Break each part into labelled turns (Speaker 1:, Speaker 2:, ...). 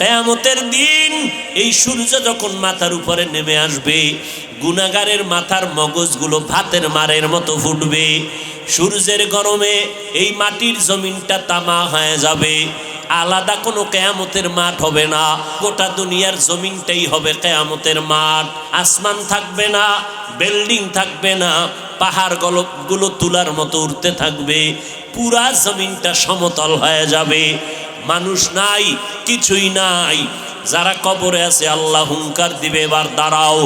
Speaker 1: কিয়ামতের দিন এই সূর্য যখন মাথার উপরে নেমে আসবে, গুনাহগারের মাথার মগজগুলো ভাতের মারের মতো ফুটবে। সূর্যের গরমে এই মাটির জমিনটা তামা হয়ে যাবে। আলাদা কোনো কিয়ামতের মাঠ হবে না, গোটা দুনিয়ার জমিনটাই হবে কিয়ামতের মাঠ। আসমান থাকবে না, বিল্ডিং থাকবে না, পাহাড় গুলো তুলার মতো উঠতে থাকবে, পুরা জমিনটা সমতল হয়ে যাবে। মানুষ নাই, কিছুই নাই। যারা কবরে আছে আল্লাহ হুঙ্কার দিবে, এবার দাঁড়াও।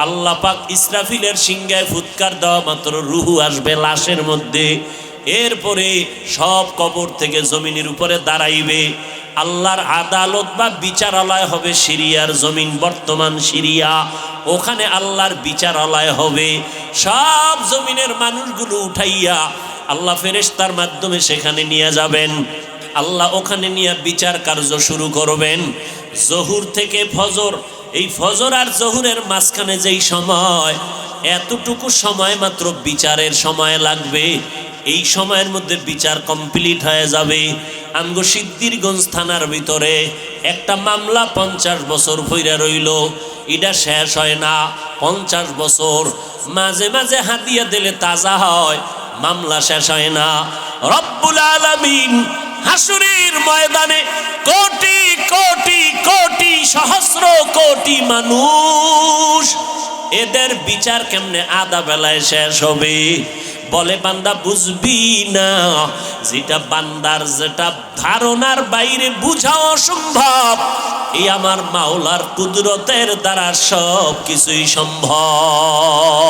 Speaker 1: আল্লাহ পাক ইসরাফিলের সিংহায় ফুৎকার দেওয়া মাত্র রুহু আসবে লাশের মধ্যে। এরপরে সব কবর থেকে জমিনের উপরে দাঁড়াইবে। আল্লাহর আদালত বা বিচারালয় হবে সিরিয়ার জমিন, বর্তমান সিরিয়া। ওখানে আল্লাহর বিচারালয় হবে। সব জমিনের মানুষগুলো উঠাইয়া আল্লাহ ফেরেশতার মাধ্যমে সেখানে নিয়ে যাবেন। আল্লাহ ওখানে নিয়ে বিচার কার্য শুরু করবেন। জহুর থেকে ফজর, এই ফজর আর জহুরের মাঝখানে যেই সময়, এতটুকু সময় মাত্র বিচারের সময় লাগবে। এই সময়ের মধ্যে বিচার কমপ্লিট হয়ে যাবে। আমগো সিদ্ধিরগঞ্জ থানার ভিতরে একটা মামলা 50 বছর পইরা রইল, এটা শেষ হয় না। 50 বছর মাঝে মাঝে হাতিয়া দিলে তাজা হয়, মামলা শেষ হয় না। রব্বুল আলামিন হাসুরের ময়দানে কোটি কোটি কোটি সহস্র কোটি মানুষ, এদের বিচার কেমনে আধা বেলায় শেষ হবে? বলে বান্দা বুঝবি না, যেটা বান্দার যেটা ধারণার বাইরে বুঝা অসম্ভব, এই আমার মাওলার কুদরতের দ্বারা সব কিছুই সম্ভব।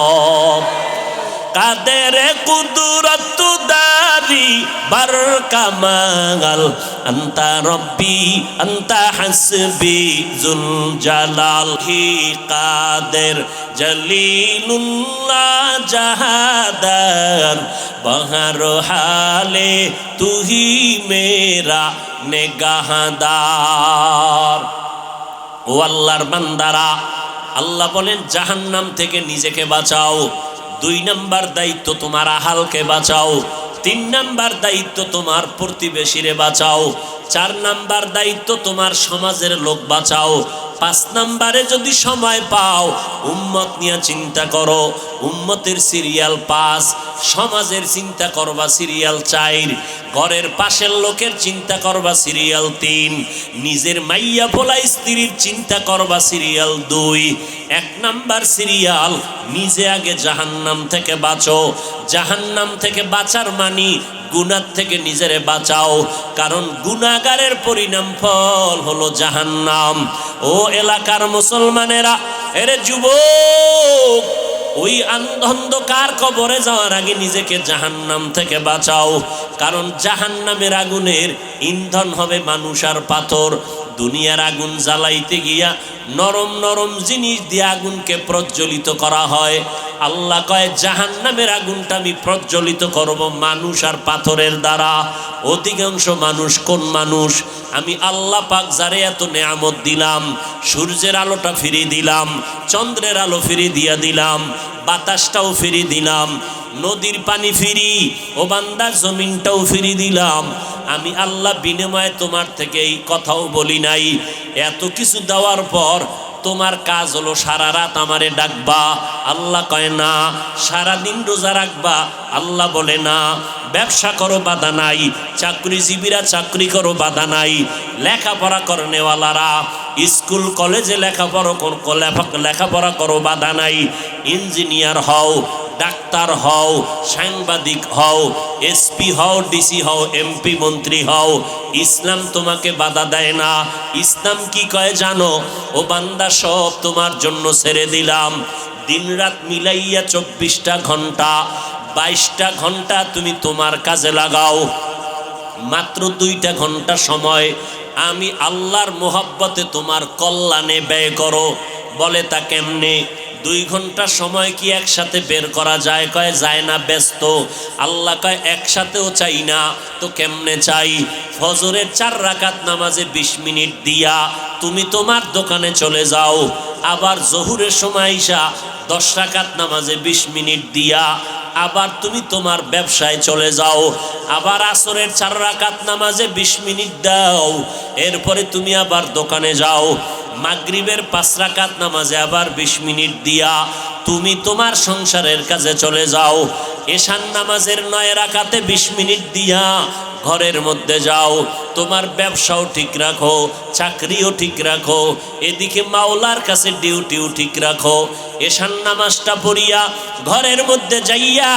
Speaker 1: কাদের কুদরত দারি বার কামাল, আন্তা রব্বি আন্তা হাসবি জুল জালাল। হি কাদের জলিলুল্লাহ জাহাদার, বহর হালে তুহি মেরা নেগাহদার। ও আল্লাহর বান্দারা, আল্লাহ বলেন জাহান্নাম থেকে নিজেকে বাঁচাও। 2 নাম্বার দায়িত্ব তোমার আহালকে বাঁচাও। 3 নাম্বার দায়িত্ব তোমার প্রতিবেশীরে বাঁচাও। 4 নাম্বার দায়িত্ব তোমার সমাজের লোক বাঁচাও। 5 নাম্বারে যদি সময় পাও উম্মত নিয়ে চিন্তা করো। উম্মতের সিরিয়াল 5, সমাজের চিন্তা করবা সিরিয়াল 4, ঘরের পাশের লোকের চিন্তা করবা সিরিয়াল 3, নিজের মাইয়া পোলা স্ত্রীর চিন্তা করবা সিরিয়াল 2। 1 নাম্বার সিরিয়াল, নিজে আগে জাহান্নাম থেকে বাঁচো। জাহান্নাম থেকে বাঁচার মানি গুনাহ থেকে নিজেরে বাঁচাও, কারণ গুনাহগারের পরিণাম ফল হলো জাহান্নাম। ও এলাকার মুসলমানেরা, এরে যুবক, ওই অন্ধকার কবরে যাওয়ার আগে নিজেকে জাহান্নাম থেকে বাঁচাও, কারণ জাহান্নামের আগুনের ইন্ধন হবে মানুষ আর পাথর। দুনিয়ার আগুন জ্বালাইতে গিয়া নরম নরম জিনিস দিয়ে আগুনকে প্রজ্বলিত করা হয়। আল্লাহ কয় জাহান্নামের আগুনটা আমি প্রজ্বলিত করব মানুষ আর পাথরের দ্বারা। অধিকাংশ মানুষ কোন মানুষ? আমি আল্লাহ পাক যারে এত নেয়ামত দিলাম, সূর্যের আলোটা ফিরিয়ে দিলাম, চন্দ্রের আলো ফিরিয়ে দিয়া দিলাম, বাতাসটাও ফিরিয়ে দিলাম, নদীর পানি ফিরি, ও বান্দা জমিনটাও ফিরিয়ে দিলাম। আমি আল্লাহ বিনিময়ে তোমার থেকে এই কথাও বলি নাই। এত কিছু দেওয়ার পর তোমার কাজ হলো সারা রাত আমারে ডাকবা। আল্লাহ কয় না। সারাদিন রোজা রাখবা। আল্লাহ বলে না। ব্যবসা করো, বাধা নাই। চাকরিজীবীরা চাকরি করো, বাধা নাই। লেখাপড়া করনেওয়ালারা স্কুল কলেজে লেখাপড়া করো, বাধা নাই। ইঞ্জিনিয়ার হও, ডাক্তার হও, সাংবাদিক হও, এসপি হও, ডিসি হও, এমপি মন্ত্রী হও, ইসলাম তোমাকে বাধা দেয় না। ইসলাম কি কয় জানো? ও বান্দা, সব তোমার জন্য ছেড়ে দিলাম। দিন রাত মিলাইয়া 24টা ঘন্টা, 22টা ঘন্টা তুমি তোমার কাজে লাগাও। মাত্র 2টা ঘন্টা সময় আমি আল্লাহর মোহাব্বতে তোমার কল্যাণে ব্যয় করো। বলে তা কেমনে? 2 ঘন্টা সময় কি একসাথে বের করা যায়? কয় যায় না, ব্যস্ত। আল্লাহ কয় একসাথেও চাই না তো কেমনে চাই? ফজরের 4 রাকাত নামাজে 20 মিনিট দিয়া তুমি তোমার দোকানে চলে যাও। আবার জহুরের সময় ঈশা 10 রাকাত নামাজে 20 মিনিট দিয়া আবার তুমি তোমার ব্যবসায় চলে যাও, আবার আসরের 4 রাকাত নামাজে 20 মিনিট দাও, এরপরে তুমি আবার দোকানে যাও, মাগরিবের 5 রাকাত নামাজে আবার 20 মিনিট দিয়া তুমি তোমার সংসারের কাজে চলে যাও, এশার নামাজের 9 রাকাতে 20 মিনিট দিয়া ঘরের মধ্যে যাও, তোমার ব্যবসাও ঠিক রাখো, চাকরিও ঠিক রাখো, এদিকে মাওলার কাছে ডিউটিও ঠিক রাখো, এশার নামাজটা পড়িয়া ঘরের মধ্যে যাইয়া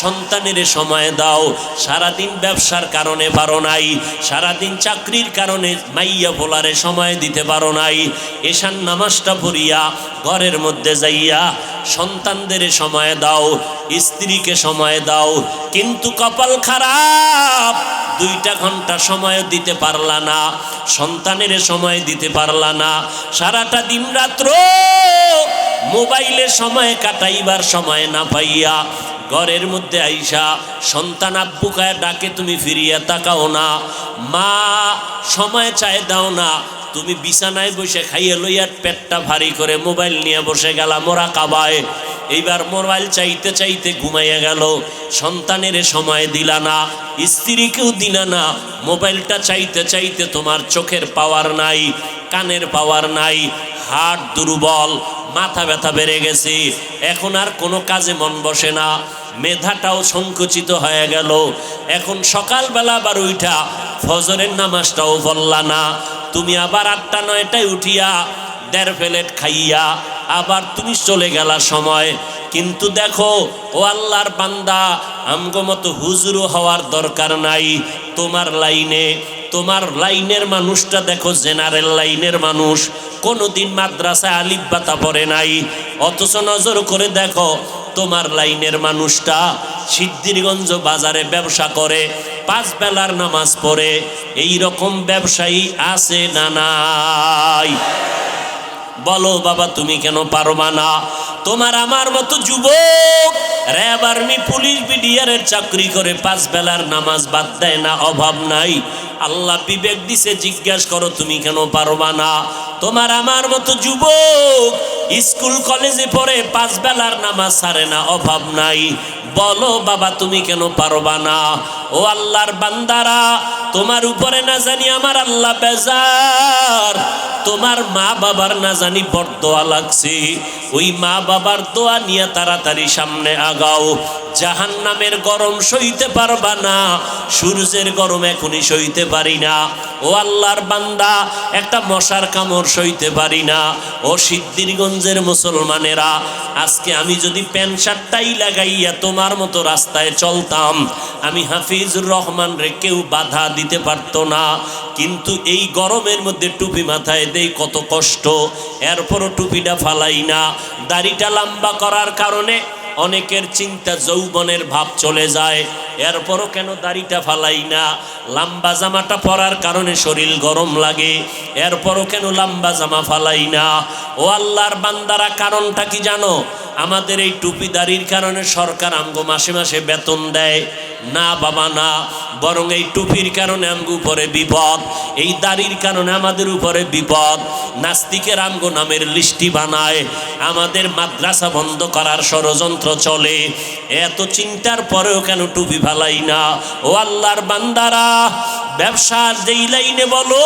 Speaker 1: সন্তানের সময় দাও। সারাদিন ব্যবসার কারণে পারো নাই, সারাদিন চাকরির কারণে মাইয়া ভোলারে সময় দিতে পারো নাই, এশার নামাজটা পড়িয়া ঘরের মধ্যে যাইয়া সন্তানদের সময় দাও, স্ত্রীকে সময় দাও। কিন্তু কপাল খারাপ, 2টা ঘন্টা সময় দিতে পারলা না, সন্তানের সময় দিতে পারলা না, সারাটা দিন রাত্র মোবাইলে সময় কাটাইবার সময় না পাইয়া ঘরের মধ্যে আইসা সন্তান আব্বু কায়া ডাকে, তুমি ফিরিয়া তাকাও না, মা সময় চায় দাও না, তুমি বিছানায় বসে খাইয়ে লইয়া পেটটা ভারী করে মোবাইল নিয়ে বসে গেলা মোরাকাবায়। এইবার মোবাইল চাইতে চাইতে ঘুমাইয়া গেল, সন্তানের সময় দিলা না, স্ত্রীকেও দিলা না, মোবাইলটা চাইতে চাইতে তোমার চোখের পাওয়ার নাই, কানের পাওয়ার নাই, হার্ট দুর্বল, মাথা ব্যথা বেড়ে গেছে, এখন আর কোনো কাজে মন বসে না, মেধাটাও সংকুচিত হয়ে গেল। এখন সকালবেলা আবার উঠা ফজরের নামাজটাও পড়লা না, তুমি আবার 8টা 9টায় উঠিয়া 1.5 প্লেট খাইয়া আবার তুমি চলে গেলা সময়। কিন্তু দেখো ও আল্লাহর বান্দা, আমগো মতো হুজুর হওয়ার দরকার নাই, তোমার লাইনে, তোমার লাইনের মানুষটা দেখো জেনারেল লাইনের মানুষ, কোনোদিন মাদ্রাসায় আলিফ বাতা পড়ে নাই, অথচ নজর করে দেখো তোমার লাইনের মানুষটা সিদ্ধিরগঞ্জ বাজারে ব্যবসা করে, 5 বেলার নামাজ পড়ে। এই রকম ব্যবসায়ী আছে না নাই? বলো বাবা, তুমি কেন পারবা না? তোমার আমার মতো যুবক র্যাব আর্মি পুলিশ বিডিআরের চাকরি করে 5 বেলার নামাজ বাদ দেয় না, অভাব নাই। আল্লাহ বিবেক দিছে, জিজ্ঞাসা করো তুমি কেন পারবা না? তোমার আমার মতো যুবক স্কুল কলেজে পড়ে 5 বেলার নামাজ ছাড়ে না, অভাব নাই। বলো বাবা, তুমি কেন পারবা না? ও আল্লাহর বান্দারা, তোমার উপরে না জানি আমার আল্লাহ বেজার, তোমার মা বাবার না জানি বরদোয়া লাগছে, ওই মা বাবার দোয়া নিয়ে তাড়াতাড়ি সামনে আগাও। জাহান্নামের গরম সইতে পারবা না, সূর্যের গরম এখনই সইতে পারি না। ও আল্লাহর বান্দা, একটা মশার কামড় সইতে পারি না। ও সিদ্ধিরগঞ্জের মুসলমানেরা, আজকে আমি যদি প্যান্ট শার্টটাই লাগাইয়া তোমার মতো রাস্তায় চলতাম, আমি হাফিজুর রহমান রে কেউ বাধা দিতে পারতো না। কিন্তু এই গরমের মধ্যে টুপি মাথায় দেই, কত কষ্ট, এরপরও টুপিটা ফালাই না। দাড়িটা লম্বা করার কারণে অনেকের চিন্তা যৌবনের ভাব চলে যায়, এরপরও কেন দাড়িটা ফালাই না? লম্বা জামাটা পরার কারণে শরীর গরম লাগে, এরপরও কেন লম্বা জামা ফালাই না? ও আল্লাহর বান্দারা, কারণটা কি জানো? আমাদের এই টুপি দাড়ির কারণে সরকার আমগো মাসে মাসে বেতন দেয় না বাবা, না, বরং এই টুপির কারণে আমগো উপরে বিপদ, এই দাড়ির কারণে আমাদের উপরে বিপদ। নাস্তিকের আমগো নামের লিস্টি বানায়, আমাদের মাদ্রাসা বন্ধ করার ষড়যন্ত্র চলে। এত চিন্তার পরেও কেন টুপি ফালাই না? ও আল্লাহর বান্দারা, ব্যবসার যেই লাইনে বলো,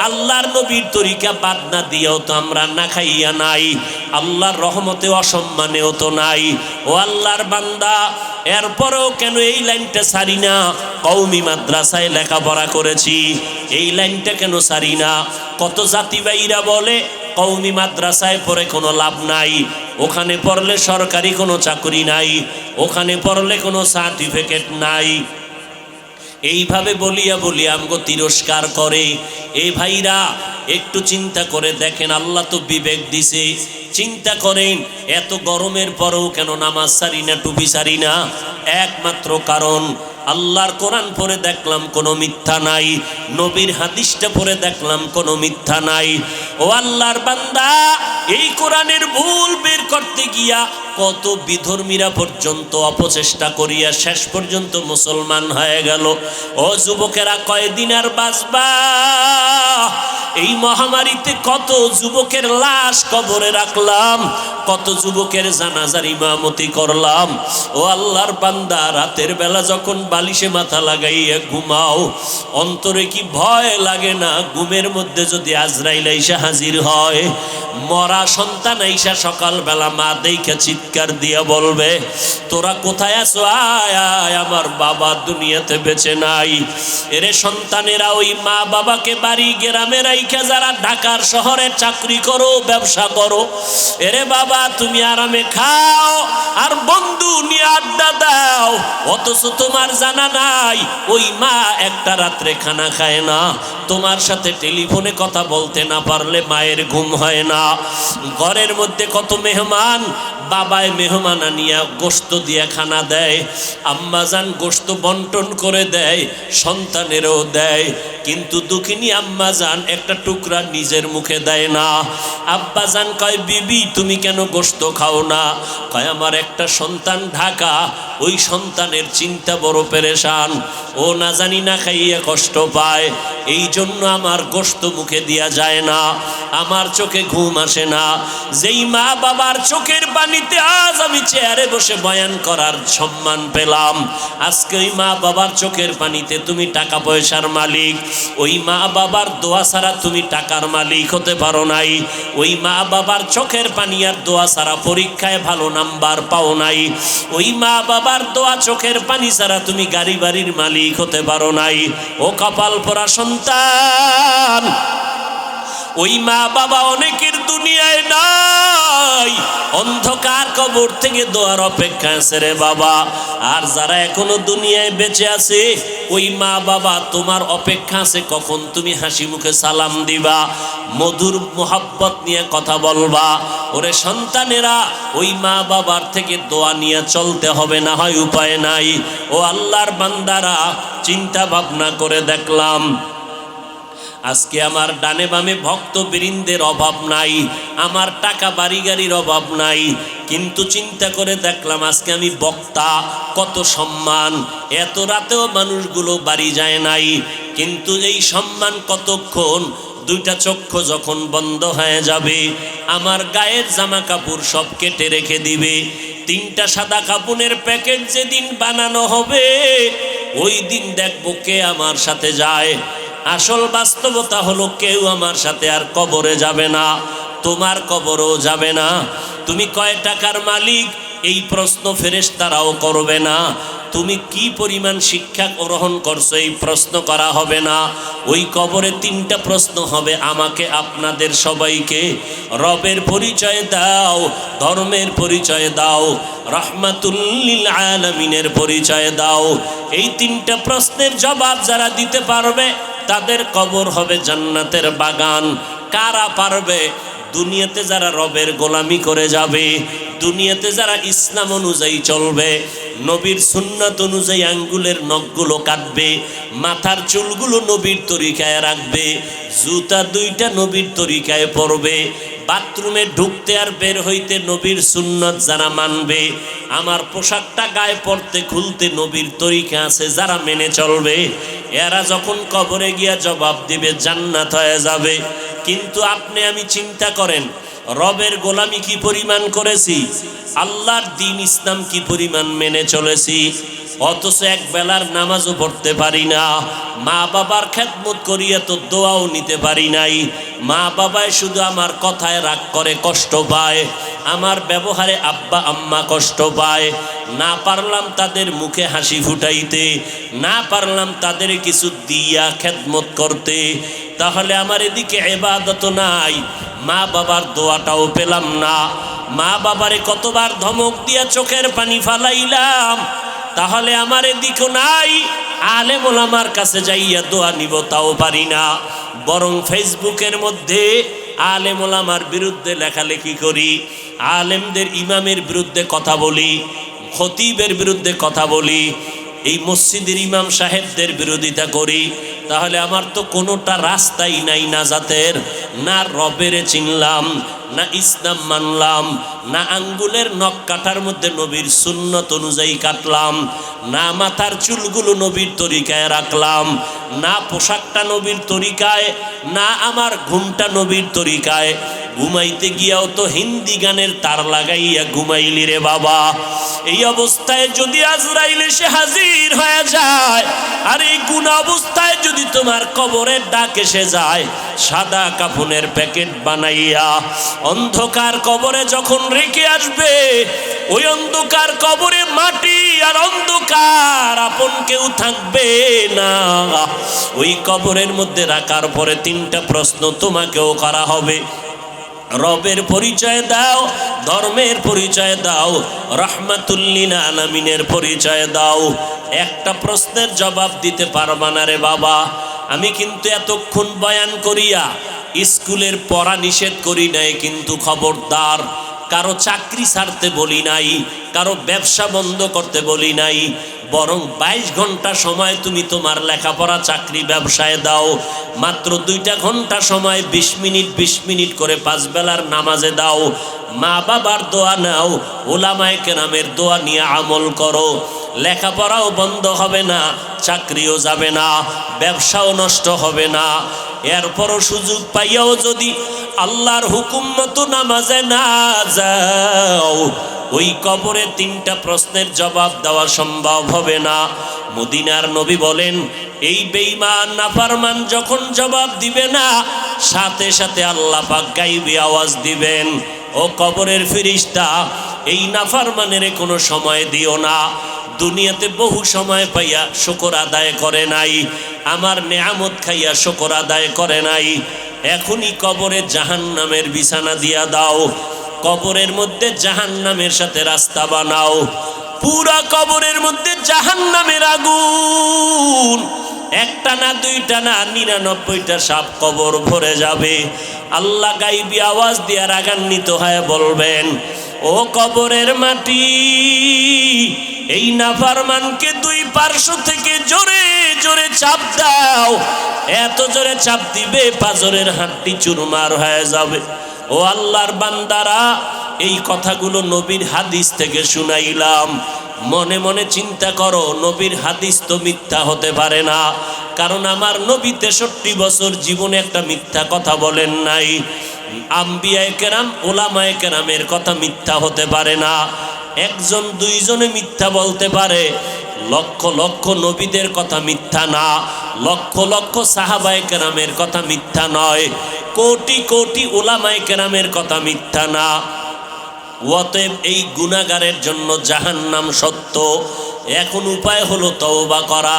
Speaker 1: আল্লাহর নবীর তরিকা বাদ না দিয়েও তো আমরা না খাইয়া নাই, আল্লাহর রহমতে অসম্মানেও তো নাই। ও আল্লাহর বান্দা, এরপরেও কেন এই লাইনটা ছাড়ি না? কওমি মাদ্রাসায় লেখাপড়া করেছি, এই লাইনটা কেন ছাড়ি না? কত জাতিবাইরা বলে কওমি মাদ্রাসায় পড়ে কোনো লাভ নাই, ওখানে পড়লে সরকারি কোনো চাকরি নাই, ওখানে পড়লে কোনো সার্টিফিকেট নাই। এইভাবে বলিয়া বলিয়া আমগো তিরস্কার করে। এই ভাইরা, একটু চিন্তা করে দেখেন, আল্লাহ তো বিবেক দিছে, চিন্তা করেন এত গরমের পরেও কেন নামাজ সারি না, টুপি সারি না? একমাত্র কারণ, আল্লাহর কোরআন পড়ে দেখলাম কোনো মিথ্যা নাই, নবীর হাদিসটা পড়ে দেখলাম কোনো মিথ্যা নাই। ও আল্লাহর বান্দা, এই কোরআনের ভুল বের করতে গিয়া কত বিধর্মীরা পর্যন্ত অপচেষ্টা করিয়া শেষ পর্যন্ত মুসলমান হয়ে গেল। ও যুবকেরা, কয়দিন আর বাঁচবা? এই মহামারীতে কত যুবকের লাশ কবরে রাখলাম, কত যুবকের জানাজার ইমামতি করলাম। ও আল্লাহর বান্দা, রাতের বেলা যখন বালিশে মাথা লাগাইয়া ঘুমাও, অন্তরে কি ভয় লাগে না? ঘুমের মধ্যে যদি আজরাইল আইসা হাজির হয়, মরা সন্তান আইসা সকালবেলা মা দেখে চিৎকার দিয়া বলবে, তোরা কোথায় আছো? আয় আয়, আমার বাবা দুনিয়াতে বেঁচে নাই। এরে সন্তানেরা, ওই মা বাবাকে বাড়ি গ্রামে রাইখা যারা ঢাকার শহরে চাকরি করো, ব্যবসা করো, এরে বাবা তুমি আরামে খাও আর বন্ধু নিয়ে আড্ডা দাও, অথচ তোমার জানা নাই ওই মা একটা রাত্রে খানা খায় না। তোমার সাথে টেলিফোনে কথা বলতে না পারলে মায়ের ঘুম হয় না। ঘরের মধ্যে কত মেহমান, বাবায় মেহমান আনিয়া গোশত দিয়ে খানা দেয়, আম্মাজান গোশত বন্টন করে দেয়, সন্তানেরও দেয়, কিন্তু দুঃখিনী আম্মাজান একটা টুকরা নিজের মুখে দেয় না। আব্বাজান কয়, বিবি তুমি কেন গোশত খাও না? কয়, আমার একটা সন্তান ঢাকা, ওই সন্তানের চিন্তা বড় পেরেশান, ও না জানি না খাইয়া কষ্ট পায়, এই জন্য আমার গোশত মুখে দেয়া যায় না, আমার চোখে ঘুম আসে না। যেই মা বাবার চোখের পানিতে আজ আমি চেয়ারে বসে বয়ান করার সম্মান পেলাম, আজকে ওই মা বাবার চোখের পানিতে তুমি টাকা পয়সার মালিক। ওই মা বাবার দোয়া ছাড়া তুমি টাকার মালিক হতে পারো নাই। ওই মা বাবার চোখের পানি আর দোয়া ছাড়া পরীক্ষায় ভালো নাম্বার পাও নাই। ওই মা বাবার দোয়া চোখের পানি ছাড়া তুমি গাড়ি বাড়ির মালিক হতে পারো নাই। ও কপাল পোড়া সন্তান, ওই মা বাবা অনেকের দুনিয়ায় নাই, অন্ধকার কবর থেকে দোয়ার অপেক্ষা আছে রে বাবা। আর যারা এখনো দুনিয়ায় বেঁচে আছে, ওই মা বাবা তোমার অপেক্ষা আছে কখন তুমি হাসি মুখে সালাম দিবা, মধুর মোহাব্বত নিয়ে কথা বলবা। ওরে সন্তানেরা, ওই মা বাবার থেকে দোয়া নিয়ে চলতে হবে, না হয় উপায় নাই। ও আল্লাহর বান্দারা, চিন্তা ভাবনা করে দেখলাম আজকে আমার ডানে বামে ভক্ত বৃন্দের অভাব নাই, আমার টাকা বাড়ি গাড়ির অভাব নাই, কিন্তু চিন্তা করে দেখলাম আজকে আমি বক্তা, কত সম্মান, এত রাতেও মানুষগুলো বাড়ি যায় নাই, কিন্তু এই সম্মান কতক্ষণ? দুইটা চক্ষু যখন বন্ধ হয়ে যাবে, আমার গায়ের জামা কাপড় সব কেটে রেখে দিবে, তিনটা সাদা কাপড়ের প্যাকেট যেদিন বানানো হবে, ওই দিন দেখবো কে আমার সাথে যায়। আসল বাস্তবতা হলো কেউ আমার সাথে আর কবরে যাবে না, তোমার কবরও যাবে না। তুমি কয় টাকার মালিক এই প্রশ্ন ফেরেশতারাও করবে না। তুমি কি পরিমাণ শিক্ষা গ্রহণ করছো এই প্রশ্ন করা হবে না। ওই কবরে তিনটা প্রশ্ন হবে, আমাকে আপনাদের সবাইকে। রবের পরিচয় দাও, ধর্মের পরিচয় দাও, রাহমাতুল লিল আলামিনের পরিচয় দাও। এই তিনটা প্রশ্নের জবাব যারা দিতে পারবে তাদের কবর হবে জান্নাতের বাগান। কারা পারবে? দুনিয়াতে যারা রবের গোলামি করে যাবে, দুনিয়াতে যারা ইসলাম অনুযায়ী চলবে, নবীর সুন্নাত অনুযায়ী আঙ্গুলের নখগুলো কাটবে, মাথার চুলগুলো নবীর তরিকায় রাখবে, জুতা দুইটা নবীর তরিকায় পরবে, বাথরুমে ঢুকতে আর বের হইতে নবীর সুন্নত যারা মানবে, আমার পোশাকটা গায়ে পরতে খুলতে নবীর তরিকা আছে যারা মেনে চলবে, এরা যখন কবরে গিয়া জবাব দিবে জান্নাত হয়ে যাবে। কিন্তু আপনি আমি চিন্তা করেন, রবের গোলামি কি পরিমাণ করেছি, আল্লাহর দ্বীন ইসলাম কি পরিমাণ মেনে চলেছি, অথচ এক বেলার নামাজও পড়তে পারি না, মা বাবার খেদমত করিয়া তো দোয়াও নিতে পারি নাই। মা বাবায় শুধু আমার কথায় রাগ করে, কষ্ট পায়, আমার ব্যবহারে আব্বা আম্মা কষ্ট পায়, না পারলাম তাদের মুখে হাসি ফুটাইতে, না পারলাম তাদের কিছু দিয়া খেদমত করতে, তাহলে আমার এদিকে ইবাদত নাই, মা বাবার দোয়াটাও পেলাম না। মা বাবারে কতবার ধমক দিয়া চোখের পানি ফালাইলাম, তাহলে আমার এদিকও নাই, আলেম ওলামার কাছে যাইয়া দোয়া নিব তাও পারি না। বরং ফেসবুকের মধ্যে আলেম ওলামার বিরুদ্ধে লেখালেখি করি, আলেমদের ইমামের বিরুদ্ধে কথা বলি, খতিবের বিরুদ্ধে কথা বলি, এই মসজিদের ইমাম সাহেবদের বিরোধিতা করি, তাহলে আমার তো কোনোটা রাস্তাই নাই নাজাতের। না রবেরে চিনলাম, না ইসলাম মানলাম, না আঙ্গুলের নখ কাটার মধ্যে নবীর সুন্নত অনুযায়ী কাটলাম, না মাথার চুলগুলো নবীর তরিকায় রাখলাম, না পোশাকটা নবীর তরিকায়, না আমার ঘুমটা নবীর তরিকায়। ঘুমাইতে গিয়াও তো হিন্দি গানের তার লাগাইয়া ঘুমাইলি রে বাবা। এই অবস্থায় যদি আজরাইল এসে হাজির হয়ে যায়, আর এই গুনাহ অবস্থায় যদি তোমার কবরের ডাক এসে যায়, সাদা কাফনের প্যাকেট বানাইয়া অন্ধকার কবরে যখন রেখে আসবে, ওই অন্ধকার কবরে মাটি আর অন্ধকার, আপন কেউ থাকবে না। ওই কবরের মধ্যে রাখার পরে তিনটা প্রশ্ন তোমাকেও করা হবে। রবের পরিচয় দাও, ধর্মের পরিচয় দাও, রাহমাতুল লিল আলামিনের পরিচয় দাও। একটা প্রশ্নের জবাব দিতে পারবা না রে বাবা। আমি কিন্তু এতক্ষণ বয়ান করিয়া স্কুলের পড়া নিষেধ করি নাই, কিন্তু খবরদার কারো চাকরি ছাড়তে বলি নাই, কারো ব্যবসা বন্ধ করতে বলি নাই, বরং 22 ঘন্টা সময় তুমি তোমার লেখাপড়া চাকরি ব্যবসায় দাও। মাত্র 2টা ঘন্টা সময় 20 মিনিট 20 মিনিট করে 5 বেলার নামাজে দাও। মা বাবার দোয়া নাও, ওলামায়ে কেরামের দোয়া নিয়ে আমল করো। লেখাপড়াও বন্ধ হবে না, চাকরিও যাবে না, ব্যবসাও নষ্ট হবে না। এরপরও সুযোগ পাইয়াও যদি আল্লাহর হুকুম মতো নামাজে না যাও, ওই কবরে 3টা প্রশ্নের জবাব দেওয়া সম্ভব হবে না। মদিনার নবী বলেন, এই বেঈমান নাফরমান যখন জবাব দিবে না, সাথে সাথে আল্লাহ পাক গায়বী আওয়াজ দিবেন, ও কবরের ফেরেশতা, এই নাফরমানের কোনো সময় দিও না। দুনিয়াতে বহু সময় পাইয়া শুকর আদায় করে নাই, আমার নেয়ামত খাইয়া শুকর আদায় করে নাই, এখনই কবরে জাহান্নামের বিছানা দিয়া দাও। কবরের মধ্যে জাহান্নামের সাথে রাস্তা বানাও। পুরা কবরের মধ্যে জাহান্নামের আগুন, একটা না 2টা না 99টা সাপ কবর ভরে যাবে। আল্লাহ গায়বী আওয়াজ দিয়া রাগান্বিত হয়ে বলবেন, ও কবরের মাটি, এই নাফরমানকে 2 পার্শ্ব থেকে জোরে জোরে চাপ দাও। এত জোরে চাপ দিবে পাজরের হাড্ডি চুরমার হয়ে যাবে। ও আল্লাহর বান্দারা, এই কথাগুলো নবীর হাদিস থেকে শুনাইলাম। মনে মনে চিন্তা করো, নবীর হাদিস তো মিথ্যা হতে পারে না, কারণ আমার নবী 63 বছর জীবনে একটা মিথ্যা কথা বলেন নাই। আম্বিয়ায়ে কেরাম, ওলামায়ে কেরামের কথা মিথ্যা হতে পারে না। 1জন 2জনে মিথ্যা বলতে পারে, লক্ষ লক্ষ নবীদের কথা মিথ্যা না, লক্ষ লক্ষ সাহাবায়ে কেরামের কথা মিথ্যা নয়, কোটি কোটি ওলামায়ে কেরামের কথা মিথ্যা না। অতএব এই গুনাহগারের জন্য জাহান্নাম সত্য। এখন উপায় হলো তওবা করা।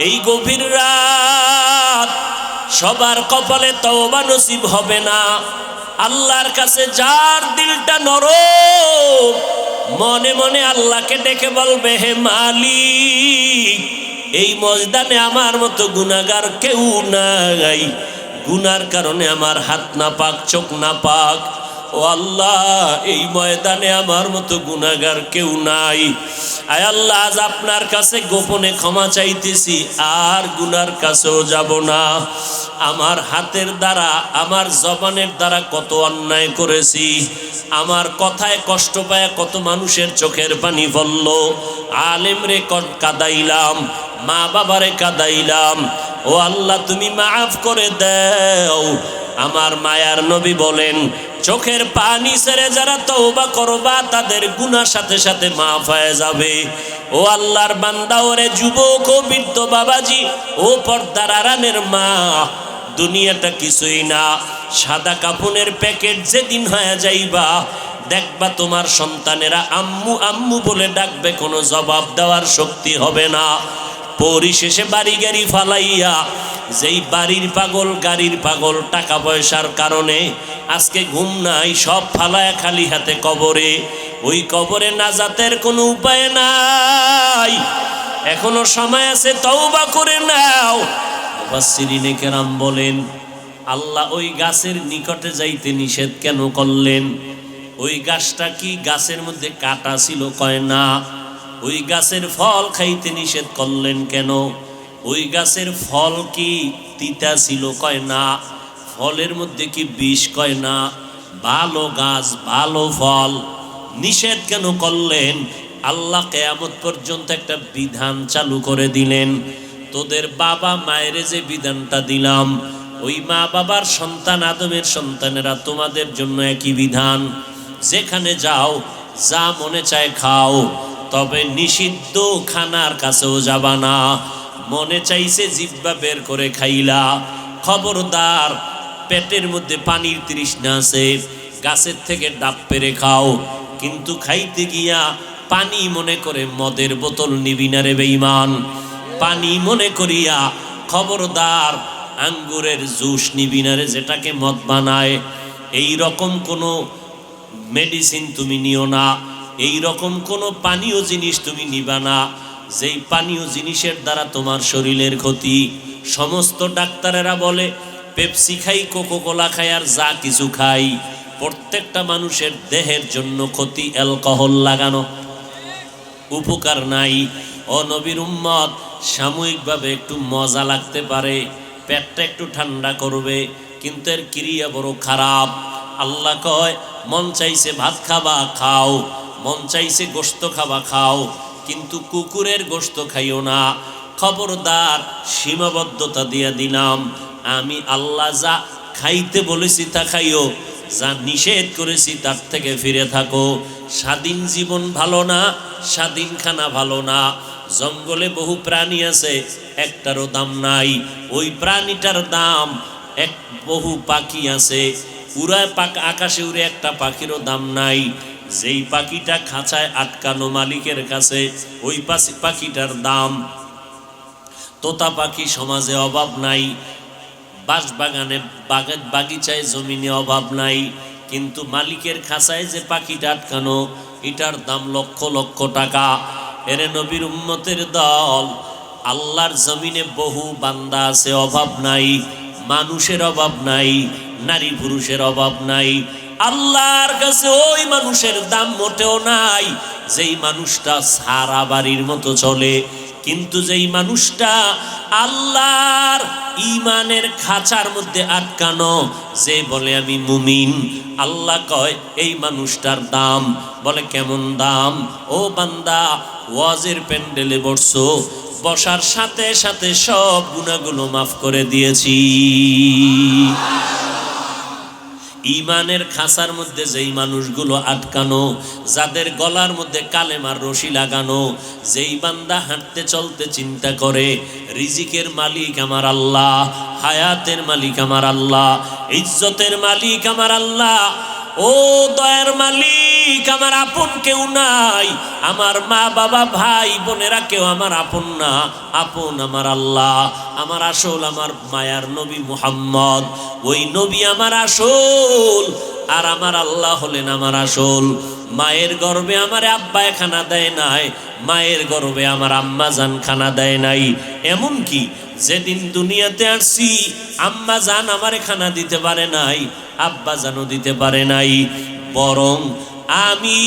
Speaker 1: এই গভীর রাত সবার কপালে তওবা নসিব হবে না। আল্লাহর কাছে যার দিলটা নরম, মনে মনে আল্লাহকে ডেকে বলবে, হে মালিক, এই ময়দানে আমার মতো গুনাহগার কেউ নাই, গুনার কারণে আমার হাত না পাক, চোখ না পাক। ও আল্লাহ, এই ময়দানে আমার মতো গুনাহগার কেউ নাই। আয় আল্লাহ, আজ আপনার কাছে গোপনে ক্ষমা চাইতেছি, আর গুনার কাছেও যাব না। আমার হাতের দ্বারা, আমার জবানের দ্বারা কত অন্যায় করেছি, আমার কথায় কষ্ট পায় কত মানুষের চোখের পানি পড়ল, আলেম রে কাদাইলাম, মা বাবারে কাদাইলাম। ও আল্লাহ, তুমি মাফ করে দাও। আমার মায়ার নবী বলেন, চোখের পানি ছেড়ে যারা তওবা করবা, তাদের গুনাহ সাথে সাথে মাফ হয়ে যাবে। ও আল্লাহর বান্দা, ওরে যুবক ও বৃদ্ধ বাবাজি, ও পর্দার আড়ালের মা, দুনিয়াটা কিছুই না, সাদা কাফনের প্যাকেট। যেদিন হয়ে যাইবা, দেখবা তোমার সন্তানেরা আম্মু আম্মু বলে ডাকবে, কোনো জবাব দেওয়ার শক্তি হবে না। পরিশেষে বাড়ি গাড়ি ফালাইয়া, যেই বাড়ির পাগল, গাড়ির পাগল, টাকা পয়সার কারণে আজকে ঘুম নাই, সব ফালায়া খালি হাতে কবরে। ওই কবরে নাজাতের কোনো উপায় নাই, এখনো সময় আছে, তওবা করে নাও। মুফাসসিরিনে কেরাম বলেন, আল্লাহ ওই গাছের নিকটে যাইতে নিষেধ কেন করলেন? ওই গাছটা কি গাছের মধ্যে কাটা ছিল? কয় না। ওই গাছের ফল খাইতে নিষেধ করলেন কেন? ওই গাছের ফল কি তিতা ছিল? কয় না। ফলের মধ্যে কি বিষ? কয় না। ভালো গাছ ভালো ফল, নিষেধ কেন করলেন? আল্লাহ কিয়ামত পর্যন্ত একটা বিধান চালু করে দিলেন। তোদের বাবা মায়ের যে বিধানটা দিলাম, ওই মা বাবার সন্তান আদমের সন্তানেরা তোমাদের জন্য একই বিধান। যেখানে যাও যা মনে চায় খাও, তবে নিষিদ্ধ খানার কাছেও যাবা না। মনে চাইছে জিহ্বা বের করে খাইলা, খবরদার। পেটের মধ্যে পানির তৃষ্ণা আছে, গাছের থেকে ডাব পেরে খাও, কিন্তু খাইতে গিয়া পানি মনে করে মদের বোতল নিবি না রে বেঈমান। পানি মনে করিয়া খবরদার আঙ্গুরের জুস নিবি না রে, যেটাকে মদ বানায়। এই রকম কোনো মেডিসিন তুমি নিও না, এই রকম কোনো পানীয় জিনিস তুমি নিবা না, যেই পানীয় জিনিসের দ্বারা তোমার শরীরের ক্ষতি। সমস্ত ডাক্তারেরা বলে পেপসি খাই, কোকোকোলা খাই, আর যা কিছু খাই, প্রত্যেকটা মানুষের দেহের জন্য ক্ষতি। অ্যালকোহল লাগানো উপকার নাই। ও নবীর উম্মত, সাময়িকভাবে একটু মজা লাগতে পারে, পেটটা একটু ঠান্ডা করবে, কিন্তু এর ক্রিয়া বড় খারাপ। আল্লাহ কয়, মন চাইছে ভাত খাবা খাও, মন চাইছে গোশত খাবা খাও, কিন্তু কুকুরের গোশত খাইও না। খবরদার, সীমাবদ্ধতা দিয়া দিলাম। আমি আল্লাহ যা খাইতে বলেছি তা খাইও, যা নিষেধ করেছি তার থেকে ফিরে থাকো। স্বাধীন জীবন ভালো না, স্বাধীন খানা ভালো না। জঙ্গলে বহু প্রাণী আছে, একটারও দাম নাই, ওই প্রাণীটার দাম এক। বহু পাখি আছে, উড়ায় আকাশে উড়ে, একটা পাখিরও দাম নাই। যেই পাখিটা খাঁচায় আটকানো মালিকের কাছে, ওই পাখিটার দাম। তোতা পাখি সমাজে অভাব নাই, বাঁশবাগানে বাগিচায় জমিনে অভাব নাই, কিন্তু মালিকের খাঁচায় যে পাখিটা আটকানো, এটার দাম লক্ষ লক্ষ টাকা। এরে নবীর উম্মতের দল, আল্লাহর জমিনে বহু বান্দা আছে, অভাব নাই, মানুষের অভাব নাই, নারী পুরুষের অভাব নাই। আল্লাহর কাছে ওই মানুষের দাম মোটেও নাই, যেই মানুষটা সারা বাড়ির মতো চলে, কিন্তু যেই মানুষটা আল্লাহর ঈমানের খাঁচার মধ্যে আটকানো, যে বলে আমি মুমিন, আল্লাহ কয় এই মানুষটার দাম। বলে কেমন দাম? ও বান্দা, ওয়াজের প্যান্ডেলে বসছো, বসার সাথে সাথে সব গুনাহগুলো মাফ করে দিয়েছি। ঈমানের খাঁচার মধ্যে যেই মানুষগুলো আটকানো, যাদের গলার মধ্যে কালেমার রশি লাগানো, যেই বান্দা হাঁটতে চলতে চিন্তা করে রিজিকের মালিক আমার আল্লাহ, হায়াতের মালিক আমার আল্লাহ, ইজ্জতের মালিক আমার আল্লাহ, ও দয়ার মালিক আমার আপন কেউ নাই, আমার মা বাবা ভাই বোনেরা কেউ আমার আপন না, আপন আমার আল্লাহ, আমার আসল আমার মায়ার নবী মুহাম্মদ, ওই নবী আমার আসল, আর আমার আল্লাহ হলেন আমার আসল। মায়ের গর্ভে আমার আব্বায় খানা দেয় নাই, মায়ের গর্ভে আমার আম্মা জান খানা দেয় নাই। এমন কি যেদিন দুনিয়াতে আসছি আম্মা জান আমারে খানা দিতে পারে নাই, আব্বা জানও দিতে পারে নাই, বরং আমি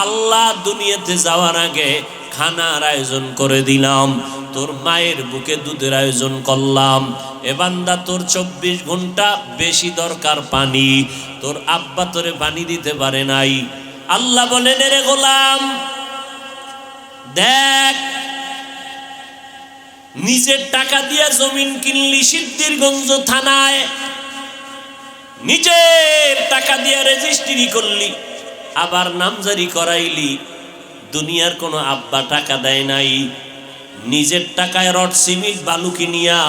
Speaker 1: আল্লাহ দুনিয়াতে যাওয়ার আগে খানার আয়োজন করে দিলাম। তোর মায়ের বুকে দুধের আয়োজন করলাম। এ বান্দা, তোর 24 ঘন্টা বেশি দরকার পানি, তোর আব্বা তোরে পানি দিতে পারে নাই। আল্লাহ বলেন, রে গোলাম দেখ, নিজের টাকা দিয়া জমিন কিনলি সিদ্ধিরগঞ্জ থানায়, নিজের টাকা দিয়া রেজিস্ট্রি করলি, আবার নামজারি করাইলি, দুনিয়ার কোনো আব্বা টাকা দেয় নাই। নিজের টাকায় রড সিমেন্ট বালু কিনিয়া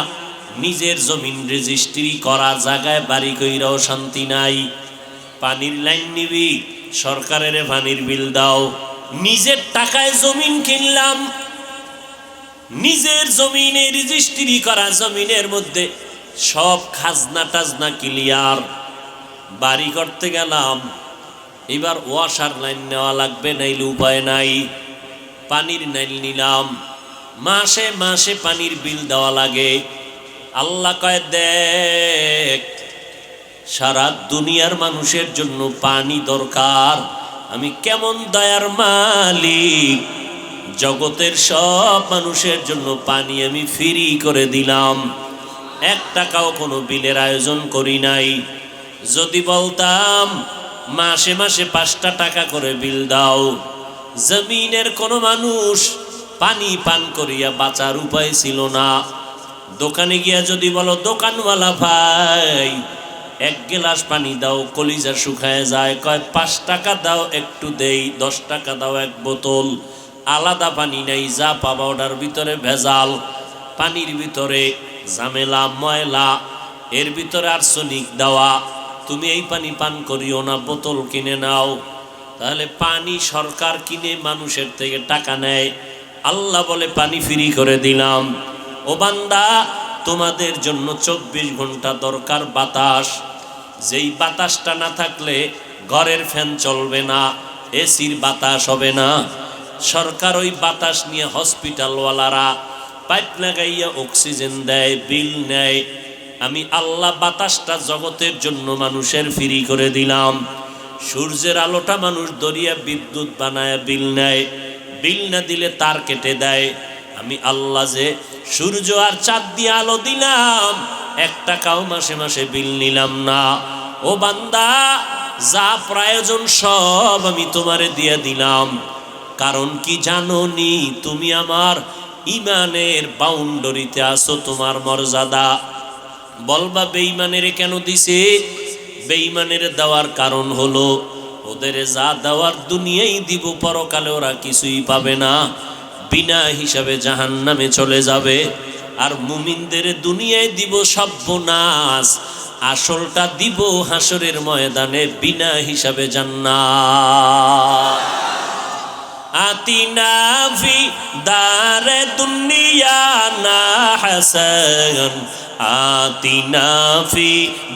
Speaker 1: নিজের জমিন রেজিস্ট্রি করা জায়গায় বাড়ি কইরাও শান্তি নাই। পানির লাইন নিবি, সরকারের পানির বিল দাও। নিজের টাকায় জমিন কিনলাম, নিজের জমিনে রেজিস্ট্রি করা জমিনের মধ্যে সব খাজনা টাজনা ক্লিয়ার, বাড়ি করতে গেলাম, এবার ওয়াসার লাইন নেওয়া লাগবে, নাইলে উপায় নাই। পানির লাইন নিলাম, মাসে মাসে পানির বিল দেওয়া লাগে। আল্লাহ কয়, দেখ, সারা দুনিয়ার মানুষের জন্য পানি দরকার, আমি কেমন দয়ার মালিক, জগতের সব মানুষের জন্য পানি আমি ফ্রি করে দিলাম, 1 টাকাও কোনো বিলের আয়োজন করি নাই। যদি বলতাম মাসে মাসে 5টা টাকা করে বিল দাও, জমিনের কোনো মানুষ পানি পান করিয়া বাঁচার উপায় ছিল না। দোকানে গিয়া যদি বলো, দোকানওয়ালা ভাই 1 গ্লাস পানি দাও, কলিজা শুকায় যায়, কয় 5 টাকা দাও একটু দেই, 10 টাকা দাও 1 বোতল। আলাদা পানি নাই, যা পাবা ওটার ভিতরে ভেজাল, পানির ভিতরে ঝামেলা ময়লা, এর ভিতরে আর্সেনিক দেওয়া, তুমি এই পানি পান করিও না, বোতল কিনে নাও। তাহলে পানি সরকার কিনে মানুষের থেকে টাকা নেয়, আল্লাহ বলে পানি ফ্রি করে দিলাম। ও বান্দা, তোমাদের জন্য 24 ঘন্টা দরকার বাতাস। যেই বাতাসটা না থাকলে ঘরের ফ্যান চলবে না, এসির বাতাস হবে না। সরকার ওই বাতাস নিয়ে হসপিটালওয়ালারা পাইপ লাগাইয়া অক্সিজেন দেয়, বিল নেয়। আমি আল্লাহ বাতাসটা জগতের জন্য মানুষের ফ্রি করে দিলাম। সূর্যের আলোটা মানুষ দরিয়া বিদ্যুৎ বানায় বিল নেয়, বিল না দিলে তার কেটে দেয়। আমি আল্লাহ যে সূর্য আর চাঁদ দিয়ে আলো দিলাম, 1 টাকাও মাসে মাসে বিল নিলাম না। ও বান্দা, যা প্রয়োজন সব আমি তোমারে দিয়ে দিলাম। কারণ কি জানো নি? তুমি আমার ইমানের বাউন্ডারিতে আছো, তোমার মর্যাদা। বলবা বেঈমানের কেন দিছে? বেঈমানের দেওয়ার কারণ হলো, ওদের যা দেওয়ার দুনিয়ায় দিব, পরকালে ওরা কিছুই পাবে না, বিনা হিসাবে জাহান্নামে চলে যাবে। আর মুমিনদের দুনিয়ায় দিব সর্বনাশ, আসলটা দিব হাসরের ময়দানে বিনা হিসাবে জান্নাত। আতিনা ফি দারে দুনিয়া না হাসান, আতিনা ফি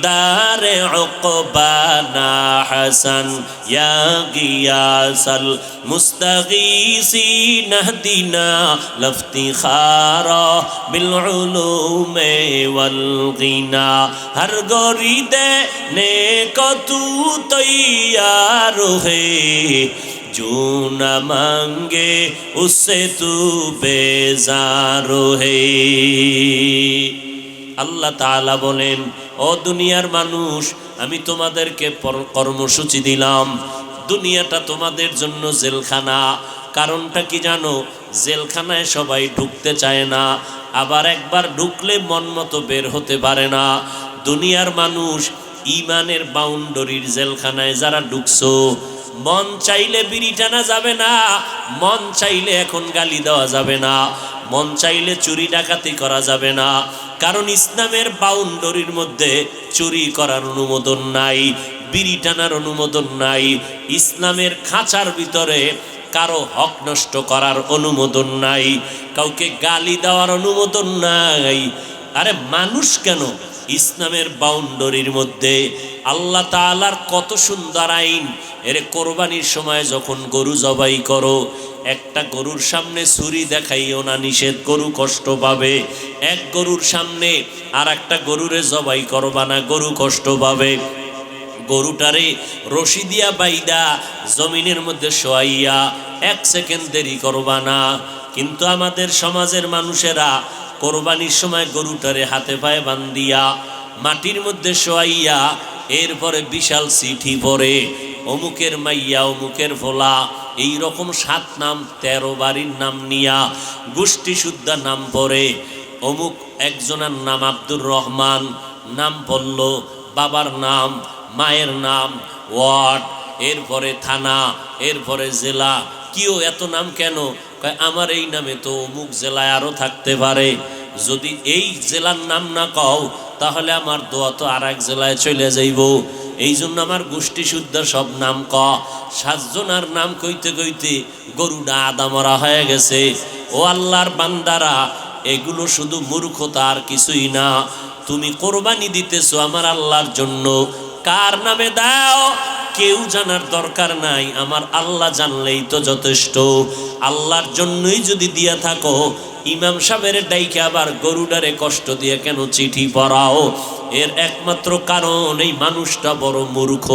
Speaker 1: দারে উকবানা হাসান, ইয়া গিয়াসাল মুস্তাগীসিন নাহদিনা লফতিখারা বিল উলুমে ওয়াল গিনা। হর গরিদে নেক তু তৈয়ার হে, जो न मांगे उससे तू बेजार है। আল্লাহ তাআলা বলেন, ও দুনিয়ার মানুষ, আমি তোমাদেরকে কর্মসূচি দিলাম। দুনিয়াটা তোমাদের জন্য জেলখানা। কারণটা কি জানো? জেলখানায় সবাই ঢুকতে চায় না, আবার একবার ঢুকলে মন মতো বের হতে পারে না। দুনিয়ার মানুষ ইমানের বাউন্ডারির জেলখানায় যারা ঢুকছো, মন চাইলে বিড়ি টানা যাবে না, মন চাইলে এখন গালি দেওয়া যাবে না, মন চাইলে চুরি ডাকাতি করা যাবে না। কারণ ইসলামের বাউন্ডারির মধ্যে চুরি করার অনুমোদন নাই, বিড়ি টানার অনুমোদন নাই। ইসলামের খাঁচার ভিতরে কারো হক নষ্ট করার অনুমোদন নাই, কাউকে গালি দেওয়ার অনুমোদন নাই। আরে মানুষ কেন, ইসলামের বাউন্ডারির মধ্যে আল্লাহ তাআলার কত সুন্দর আইন। এর কোরবানির সময় যখন গরু জবাই করো, একটা গরুর সামনে ছুরি দেখাইও না, নিষেধ, গরু কষ্ট পাবে। এক গরুর সামনে আর একটা গরুরে জবাই করবা না, গরু কষ্ট পাবে। গরুটারে রশি দিয়া বাইদা জমিনের মধ্যে শোয়াইয়া 1 সেকেন্ড দেরি করবা না। কিন্তু আমাদের সমাজের মানুষেরা কোরবানির সময় গরুটারে হাতে পায়ে বান্ধিয়া মাটির মধ্যে শোয়াইয়া এরপরে বিশাল চিঠি পড়ে, অমুকের মাইয়া, অমুকের ফোলা, এই রকম 7 নাম 13 বাড়ির নাম নিয়া গোষ্ঠী শুদ্ধা নাম পড়ে। অমুক একজনের নাম আব্দুর রহমান, নাম পড়ল, বাবার নাম, মায়ের নাম, ওয়ার্ড, এরপরে থানা, এরপরে জেলা। কিও এত নাম কেন? কয় আমার এই নামে তো অমুক জেলায় আরও থাকতে পারে, যদি এই জেলার নাম না কও তাহলে আমার দোয়া তো আর এক জেলায় চলে যাইব। এই জন্য আমার গোষ্ঠী শুদ্ধ সব নাম ক। 7 জনার নাম কইতে কইতে গরুটা আদা মরা হয়ে গেছে। ও আল্লাহর বান্দারা, এগুলো শুধু মূর্খতা আর কিছুই না। তুমি কোরবানি দিতেছো আমার আল্লাহর জন্য, কার নামে দাও কেউ জানার দরকার নাই, আমার আল্লাহ জানলেই তো যথেষ্ট। আল্লাহর জন্যই যদি দিয়া থাকো, ইমাম সাহেবের ডাইকে আবার গরুডারে কষ্ট দিয়ে কেন চিঠি পড়াও? এর একমাত্র কারণ এই মানুষটা বড় মূর্খ।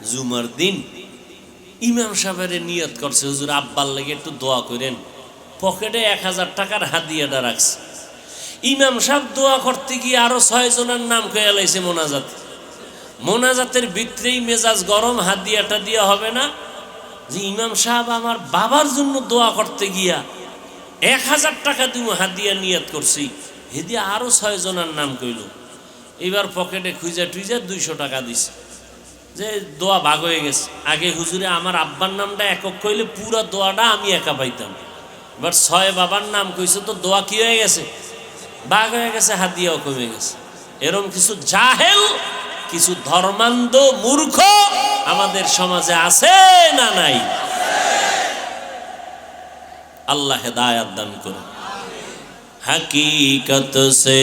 Speaker 1: জুমার দিন ইমাম সাহেবের নিয়ত করছে, হুজুর আব্বার লাগে একটু দোয়া করেন, পকেটে 1000 টাকার হাদিয়াটা রাখছে। ইমাম সাহেব দোয়া করতে গিয়ে আরো 6 জনের নাম কয়ে লাইছে মোনাজাত। মোনাজাতের ভিতরেই মেজাজ গরম, হাদিয়াটা দিয়া হবে না যে ইমাম সাহেব আমার বাবার জন্য দোয়া করতে গিয়া 1000 টাকা দিব হাদিয়া নিয়ত করছি, হেদিয়া আরো 6 জনের নাম কইল। এবার পকেটে খুঁজা টুইজা 200 টাকা দিছে, যে দোয়া ভাগ হয়ে গেছে। আগে হুজুরে আমার আব্বার নামটা একক কইলে পুরো দোয়াটা আমি একা পাইতাম, এবার 6 বাবার নাম কইছে তো দোয়া কি হয়ে গেছে, ভাগ হয়ে গেছে, হাদিয়াও কমে গেছে। এরকম কিছু জাহেল, কিছু ধর্মান্ধ মূর্খ আমাদের সমাজে আছে না নাই? আল্লাহ হেদায়াত দান করুন। हकीकत से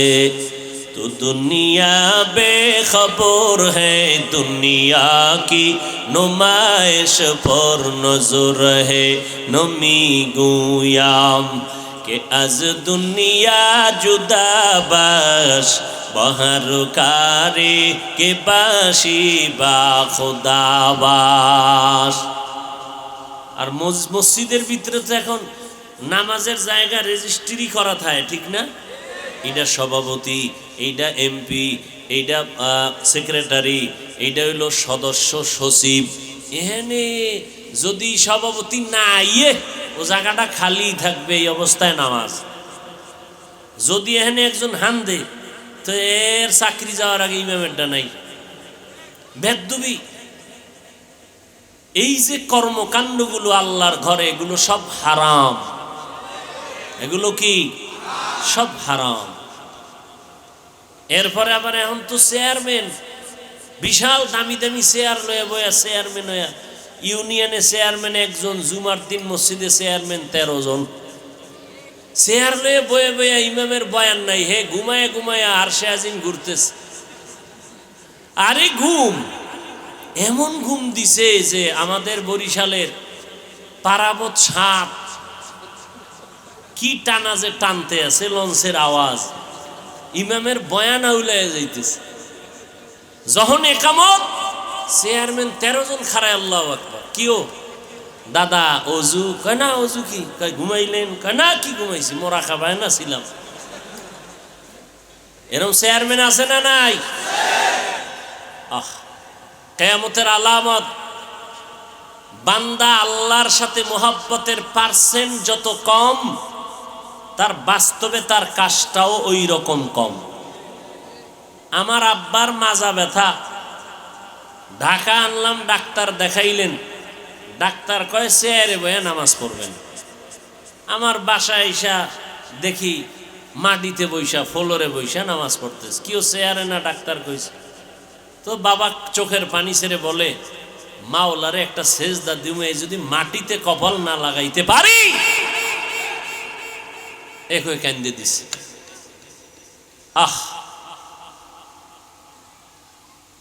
Speaker 1: तो दुनिया बेखबर है, दुनिया की नुमाइश पर नजर है। नमी गुयाम के अज दुनिया जुदा बाश, बहर कारे के बाशी बा खुदा बाश। আর মসজিদের ভিতরে তো এখন নামাজের জায়গা রেজিস্ট্রি করা থাকে, ঠিক না? এইটা সভাপতি, এইটা এমপি, এইটা সেক্রেটারি, এইটা হইল সদস্য সচিব। এখানে যদি সভাপতি না আইয়ে ও জায়গাটা খালি থাকবে, এই অবস্থায় নামাজ। যদি এখানে একজন হান দে তো এর চাকরি যাওয়ার আগে ইমামেরটা নাই। বেদবি এই যে কর্মকাণ্ডগুলো আল্লাহর ঘরে, এগুলো সব হারাম। এগুলো কি সব হারাম। এরপরে আবার এখন তো চেয়ারম্যান, বিশাল দামি দামি চেয়ার লয়ে বয়া চেয়ারম্যান হইয়া, ইউনিয়নে চেয়ারম্যান একজন, জুমার দিন মসজিদে চেয়ারম্যান 13 জন। চেয়ার লয়ে বয়ে বয়া ইমামের বয়ান নাই, হে ঘুমায় ঘুমায় আরশে আজিম ঘুরতেছে। আরে ঘুম, এমন ঘুম দিছে যে আমাদের বরিশালের পারাবত সাপ কি টানা যে টানতে আছে, লঞ্চের আওয়াজ, ইমামের বয়ান আউলায় যাইতেছে। যখন একামত, চেয়ারম্যান 13 জন খারায় আল্লাহু আকবার। কিও দাদা অজু? কয় না। অজু কি? কয় ঘুমাইলেন? কয় না, কি ঘুমাইছি, মোরাকাবায় না ছিলাম। এরকম চেয়ারম্যান আছে না নাই? আহ, কিয়ামতের আলামত, বান্দা আল্লাহর সাথে মোহাব্বতের পার্সেন্ট যত কম, তার বাস্তবে তার কাজটাও ওই রকম কম। আমার আব্বার মাজা ব্যথা, ঢাকা আনলাম, ডাক্তার দেখাইলেন। ডাক্তার কয় চেয়ারে বয়ে নামাজ পড়বেন। আমার বাসায় এসা দেখি মাটিতে বৈশা, ফ্লোরে বৈশা নামাজ পড়তেছে। কেউ চেয়ারে না, ডাক্তার কইছে। তো বাবা চোখের পানি ছেড়ে বলে, মাওলারে একটা সেজদা দিমে, যদি মাটিতে কপাল না লাগাইতে পারি। একই কান্দে দিছে। আহ,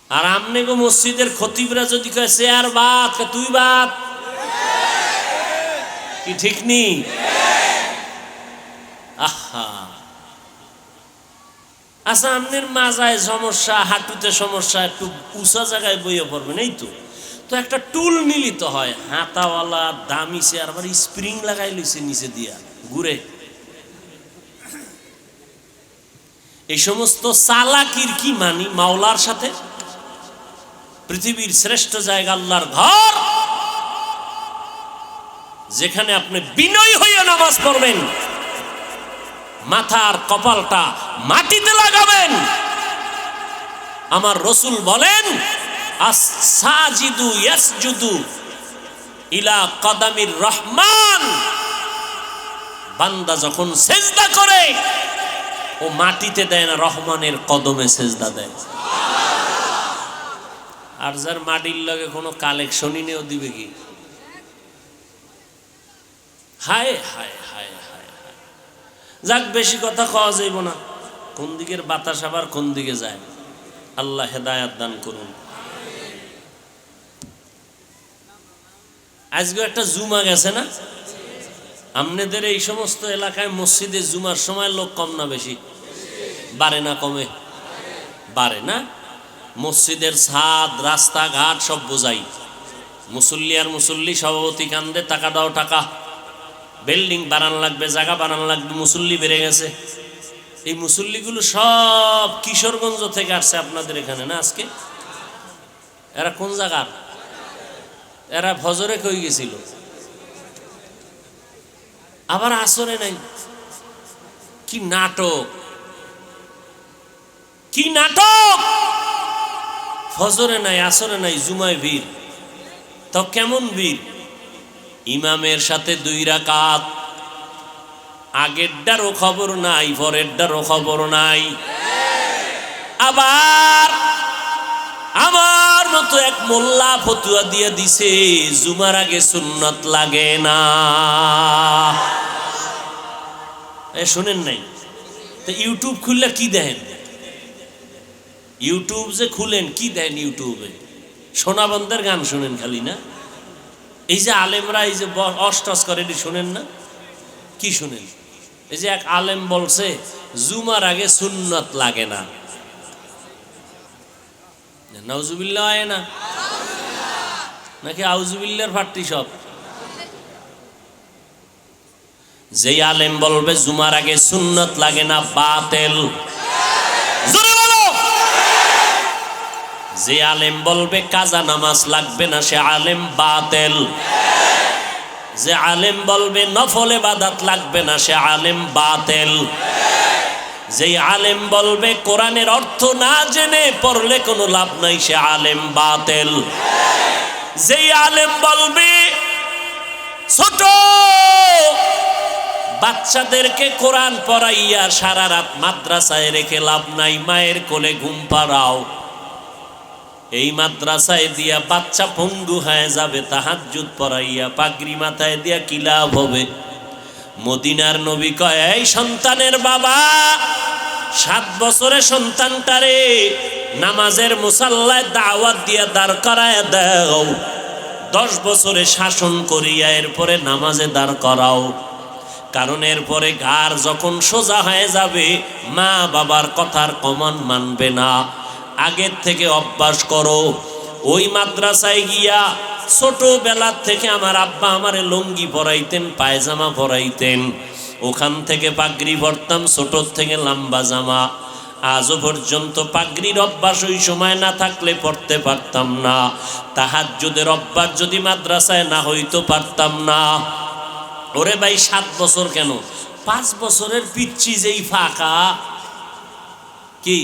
Speaker 1: আর আমনে গো মসজিদের খতিবরা যদি কয় চেয়ার বাদ, তুই বাদ, কি ঠিক নি? আহা, আচ্ছা আমনের মাজায় সমস্যা, হাঁটুতে সমস্যা, একটু উঁচা জায়গায় বইয়ে পড়বেন, এই তো। তো একটা টুল মিলিত হয়, হাতাওয়ালা দামি চেয়ার, আবার স্প্রিং লাগাই লইছে নিচে দিয়া, ঘুরে। এই সমস্ত চালাকির কি মানি মাওলার সাথে? পৃথিবীর শ্রেষ্ঠ জায়গা আল্লাহর ঘর, যেখানে আপনি বিনয়ী হয়ে নামাজ পড়বেন, মাথার কপালটা মাটিতে লাগাবেন। আমার রাসূল বলেন, আস-সাজিদু ইয়াসজুদু ইলা কদামির রহমান। বান্দা যখন সেজদা করে, ও মাটিতে দেয় না, রহমানের কদমে সেজদা দেয়। আর যার মাটির লগে কোনো কালেকশনই নেও দিবে কি? হায় হায় হায় হায়। যাক, বেশি কথা কওয়া যাইব না। কোন দিকের বাতাস আবার কোন দিকে যায়, আল্লাহ হেদায়াত দান করুন। আজকে একটা জুমা গেছে না? আপনাদের এই সমস্ত এলাকায় মসজিদে জুমার সময় লোক কম না বেশি? বাড়ে না কমে? বাড়ে না। মসজিদের ছাদ, রাস্তাঘাট সব বোঝাই। মুসল্লি আর মুসল্লি, সভাপতি কান্দে, টাকা দাও টাকা, বিল্ডিং বানান লাগবে, জায়গা বানান লাগবে, মুসল্লি বেড়ে গেছে। এই মুসল্লিগুলো সব কিশোরগঞ্জ থেকে আসছে আপনাদের এখানে না আজকে? এরা কোন জায়গার? এরা ফজরে কই গেছিল, আবার আসরে নাই। কি নাটক, কি নাটক! ফজরে নাই, আসরে নাই, জুমায় ভিড়। তো কেমন ভিড়? ইমামের সাথে 2 রাকাত, আগেরটারও খবর নাই, পরেরটারও খবর নাই। আবার আমার মতো এক মোল্লা ফতুয়া দিয়ে দিছে জুমার আগে সুন্নত লাগে না। শুনেন নাই তো? ইউটিউব খুললে কি দেখেন? ইউটিউব যে খুলেন কি দেখেন? ইউটিউবে সোনাবন্ধের গান শুনেন খালি না? এই যে আলেমরা এই যে অষ্টস করে এটি শোনেন না? কি শুনেন? এই যে এক আলেম বলছে জুমার আগে সুন্নত লাগে না। নাউজুবিল্লাহ হয় না নাকি আউজুবিল্লাহর ফাটতি সব? যেই আলেম বলবে জুমার আগে সুন্নত লাগে না, বাতিল। জোরে বলো। যে আলেম বলবে কাজা নামাজ লাগবে না, সে আলেম বাতিল। যে আলেম বলবে নফল ইবাদত লাগবে না, সে আলেম বাতিল। যেই আলেম বলবে কোরআনের অর্থ না জেনে পড়লে কোনো লাভ নাই, সে আলেম বাতিল। যেই আলেম বলবে ছোট বাচ্চাদেরকে কোরআন পড়াইয়া সারা রাত মাদ্রাসায় রেখে লাভ নাই, মায়ের কোলে ঘুম পাড়াও, এই মাদ্রাসায় দিয়া বাচ্চা পঙ্গু হয়ে যাবে, তাহাজ্জুদ পড়াইয়া পাগড়ি মাথায় দিয়া কি লাভ হবে? মদিনার নবী কয়, এই সন্তানের বাবা, 7 বছরে সন্তানটারে নামাজের মুসাল্লায় দাওয়াত দিয়া দাঁড় করায় দাও, 10 বছরে শাসন করিয়া এরপরে নামাজে দাঁড় করাও। কারণ এরপরে ঘাড় যখন সোজা হয়ে যাবে, মা বাবার কথার কমান মানবে না। আগের থেকে অভ্যাস করো। ওই মাদ্রাসায় গিয়া ছোটবেলার থেকে আমার আব্বা আমারে লুঙ্গি পরাইতেন, পায়জামা পরাইতেন, ওখান থেকে পাগড়ি পরতাম, ছোট থেকে লম্বা জামা। আজও পর্যন্ত পাগড়ির অভ্যাস ওই সময় না থাকলে পড়তে পারতাম না। তাহাজ্জুদের অভ্যাস যদি মাদ্রাসায় না হইতো পারতাম না। ওরে ভাই 7 বছর কেন, 5 বছরের পিচ্ছি যেই ফাঁকা, কি